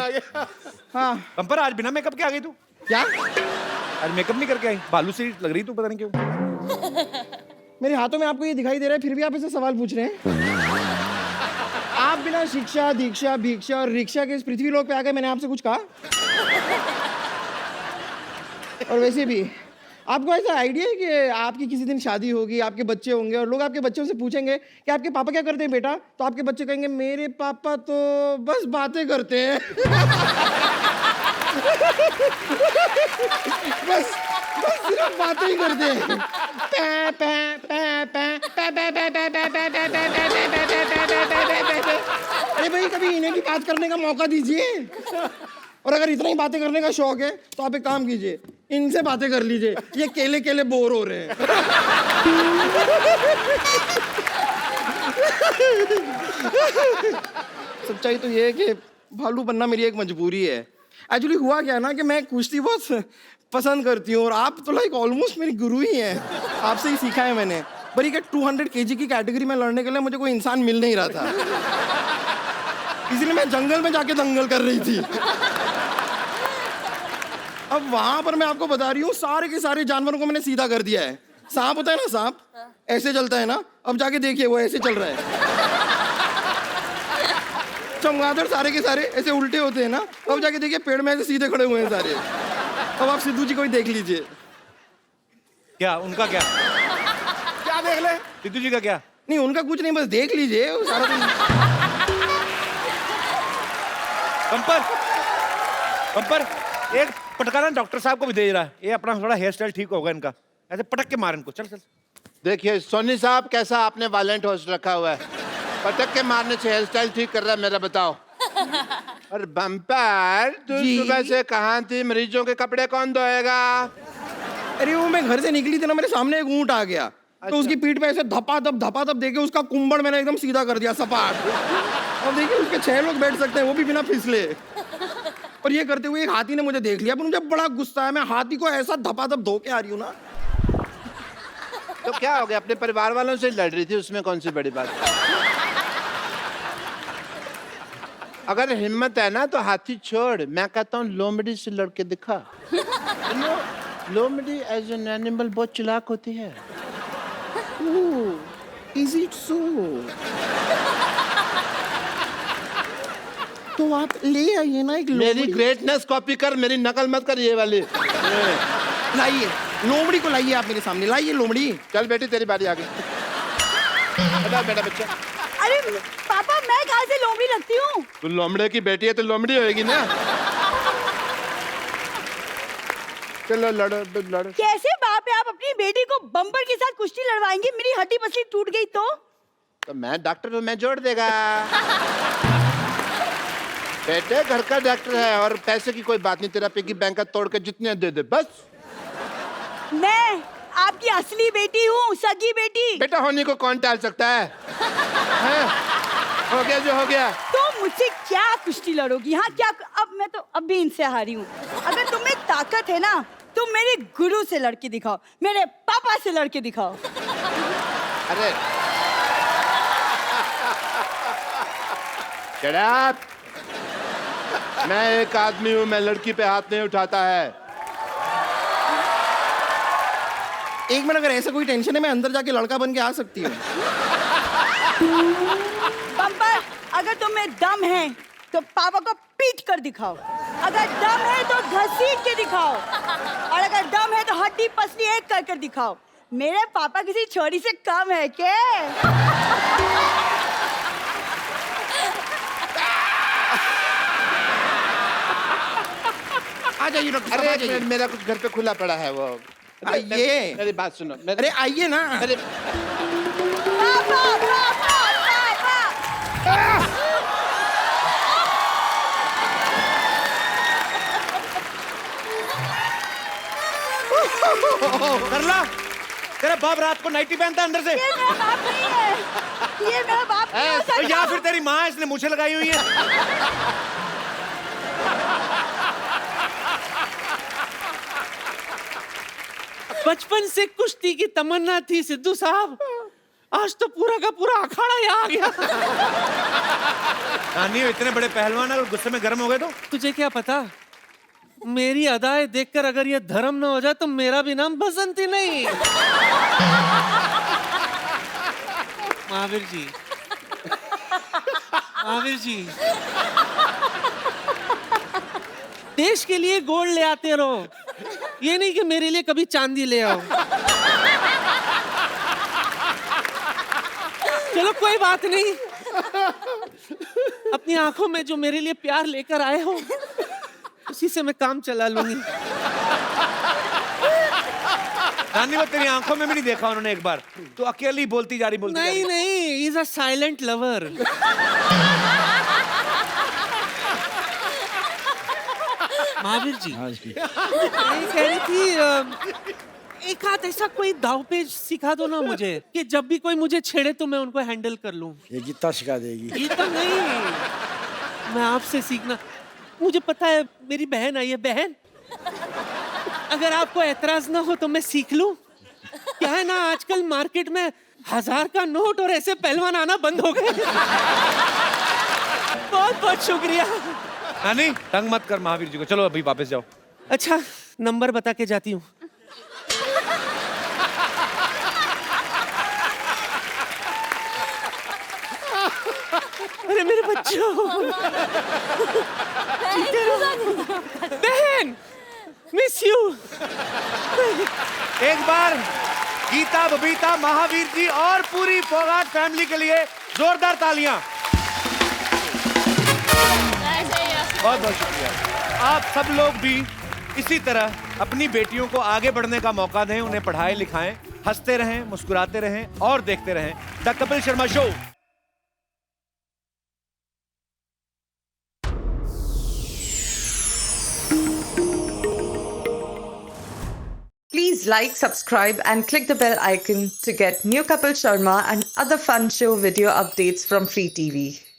हाँ बम्पर, आज बिना मेकअप के आ गई तू? क्या? आज मेकअप नहीं करके आई? बालू सी लग रही तू, पता नहीं क्यों। मेरे हाथों में आपको ये दिखाई दे रहा है, फिर भी आप ऐसे सवाल पूछ रहे हैं। आप बिना शिक्षा दीक्षा भिक्षा और रिक्शा के इस पृथ्वी लोक पे आ गए, मैंने आपसे कुछ कहा? और वैसे भी आपको ऐसा आइडिया है कि आपकी किसी दिन शादी होगी, आपके बच्चे होंगे और लोग आपके बच्चों से पूछेंगे कि आपके पापा क्या करते हैं बेटा, तो आपके बच्चे कहेंगे मेरे पापा तो बस बातें करते हैं। बस सिर्फ बातें ही करते हैं। अरे भाई कभी इन्हें भी बात करने का मौका दीजिए। और अगर इतना ही बातें करने का शौक है तो आप एक काम कीजिए, इनसे बातें कर लीजिए, ये केले केले बोर हो रहे हैं। सच्चाई तो ये है कि भालू बनना मेरी एक मजबूरी है। एक्चुअली हुआ क्या ना कि मैं कुश्ती बहुत पसंद करती हूँ और आप तो लाइक ऑलमोस्ट मेरी गुरु ही हैं। आपसे ही सीखा है मैंने। पर ये 200 kg की कैटेगरी में लड़ने के लिए मुझे कोई इंसान मिल नहीं रहा था, इसलिए मैं जंगल में जाके दंगल कर रही थी। अब वहां पर मैं आपको बता रही हूँ, सारे के सारे जानवरों को मैंने सीधा कर दिया है। सांप होता है ना, सांप ऐसे चलता है ना, अब जाके देखिए वो ऐसे चल रहा है। चमगादड़ सारे के सारे ऐसे उल्टे होते हैं ना, अब जाके देखिए पेड़ में ऐसे सीधे खड़े हुए हैं सारे। अब आप सिद्धू जी को ही देख लीजिए। क्या उनका क्या क्या देख ले? सिद्धू जी का क्या? नहीं उनका कुछ नहीं, बस देख लीजिए वो सारा दिन। पंपर एक पटकाना डॉक्टर साहब को भी दे रहा है। ये अपना थोड़ा हेयर स्टाइल ठीक होगा इनका, ऐसे पटक के मार इनको। चल चल। देखिए सोनी साहब, कैसा आपने वायलेंट होस्ट रखा हुआ है। पटक के मारने से हेयर स्टाइल ठीक कर रहा है मेरा, बताओ। और बम्पर, तू सुबह से कहाँ थी? मरीजों के कपड़े कौन धोएगा? अरे वो मैं घर से निकली थी ना, मेरे सामने एक ऊंट आ गया। अच्छा। तो उसकी पीठ पे ऐसे धपा देके उसका कुंबड़ मैंने एकदम सीधा कर दिया, सपाट। अब देखिए उसके 6 लोग बैठ सकते हैं, वो भी बिना फिसले। और ये करते हुए एक हाथी ने मुझे देख लिया, पर मुझे बड़ा गुस्सा है। मैं हाथी को ऐसा धपाधप धो के आ रही हूँ ना। तो क्या हो गया? अपने परिवार वालों से लड़ रही थी, उसमें कौन सी बड़ी बात? अगर हिम्मत है ना तो हाथी छोड़, मैं कहता हूँ लोमड़ी से लड़के दिखा। लोमड़ी एज एन एनिमल बहुत चालाक होती है। Is it so? तो आप ले आइए ना एक मेरी लोमड़ी। ग्रेटनेस कॉपी कर, मेरी नकल मत कर ये वाली। लाइए लोमड़ी को, लाइए आप मेरे सामने, लाइए लोमड़ी। चल बेटी तेरी बारी आ गई। बेटा बेटा बच्चा। अरे पापा, मैं कहाँ से लोमड़ी लगती हूँ? तू लोमड़े की बेटी है तो लोमड़ी होएगी ना। चलो लड़ो लड़ो। कैसे बाप है, आप अपनी बेटी को बम्पर के साथ कुश्ती लड़वाएंगे? मेरी हड्डी पसली टूट गई तो मैं डॉक्टर हूँ, मैं जोड़ देगा। बेटे घर का डॉक्टर है, और पैसे की कोई बात नहीं। तेरा पिगी बैंक का तोड़ के जितने दे दे बस। मैं आपकी असली बेटी हूँ, सगी बेटी। बेटा होने को कौन टाल सकता है? हो गया जो हो गया। तो मुझसे क्या कुश्ती लड़ोगी? हाँ क्या? मैं तो अब भी इनसे हारी हूँ। अगर तुम्हें ताकत है ना, तुम मेरे गुरु से लड़के दिखाओ, मेरे पापा से लड़के दिखाओ। अरे Shut up! मैं एक आदमी हूँ, मैं लड़की पे हाथ नहीं उठाता है। एक मिनट, अगर ऐसा कोई टेंशन है मैं अंदर जाके लड़का बन के आ सकती हूँ। बम्पर, अगर तुम्हें दम है तो पापा को पीट कर दिखाओ। अगर दम है तो घसीट के दिखाओ, और अगर दम है तो हड्डी पसली एक कर कर दिखाओ। मेरे पापा किसी छोरी से कम है क्या? आ जाइए डॉक्टर साहब, आ अरे जाइए। मेरा कुछ घर पे खुला पड़ा है वो। आइए। मेरी बात सुनो। अरे आइए ना। अरे पापा, पापा, पापा। कर ला। तेरा बाप रात को नाइटी पहनता है अंदर से। ये मेरा बाप नहीं है, ये मेरा बाप नहीं हो सकता। या फिर तेरी माँ इसने मुझे लगाई हुई है। बचपन से कुश्ती की तमन्ना थी सिद्धू साहब, आज तो पूरा का पूरा अखाड़ा यहाँ आ गया। नानी इतने बड़े पहलवान अगर गुस्से में गर्म हो गए तो? तुझे क्या पता, मेरी अदाएं देखकर अगर ये धर्म न हो जाए तो मेरा भी नाम बसंती नहीं। महावीर जी, महावीर जी, देश के लिए गोल्ड ले आते रहो, ये नहीं कि मेरे लिए कभी चांदी ले आओ। चलो कोई बात नहीं, अपनी आंखों में जो मेरे लिए प्यार लेकर आए हो उसी से मैं काम चला लूंगी। नानी वो तेरी आंखों में भी नहीं देखा उन्होंने एक बार, तो अकेली बोलती जा रही नहीं नहीं, is a silent lover. Mahavir ji, मैं कह रही थी एक हाथ ऐसा कोई दाव पेच सिखा दो ना मुझे, कि जब भी कोई मुझे छेड़े तो मैं उनको हैंडल कर लूं। ये गीता सिखा देगी। गीता नहीं, मैं आपसे सीखना। मुझे पता है मेरी बहन आई है। बहन, अगर आपको ऐतराज ना हो तो मैं सीख लूं। क्या है ना, आजकल मार्केट में 1000 का नोट और ऐसे पहलवान आना बंद हो गए। बहुत बहुत शुक्रिया। नानी तंग मत कर महावीर जी को, चलो अभी वापस जाओ। अच्छा नंबर बता के जाती हूँ। अरे मेरे बच्चों, बहन, मिस यू। एक बार गीता, बबीता, महावीर जी और पूरी फोगाट फैमिली के लिए जोरदार तालियां। बहुत बहुत शुक्रिया। आप सब लोग भी इसी तरह अपनी बेटियों को आगे बढ़ने का मौका दें, उन्हें पढ़ाएं लिखाएं, हंसते रहें, मुस्कुराते रहें और देखते रहें the Kapil Sharma show. Please like, subscribe and click the bell icon to get new Kapil Sharma and other fun show video updates from Free TV.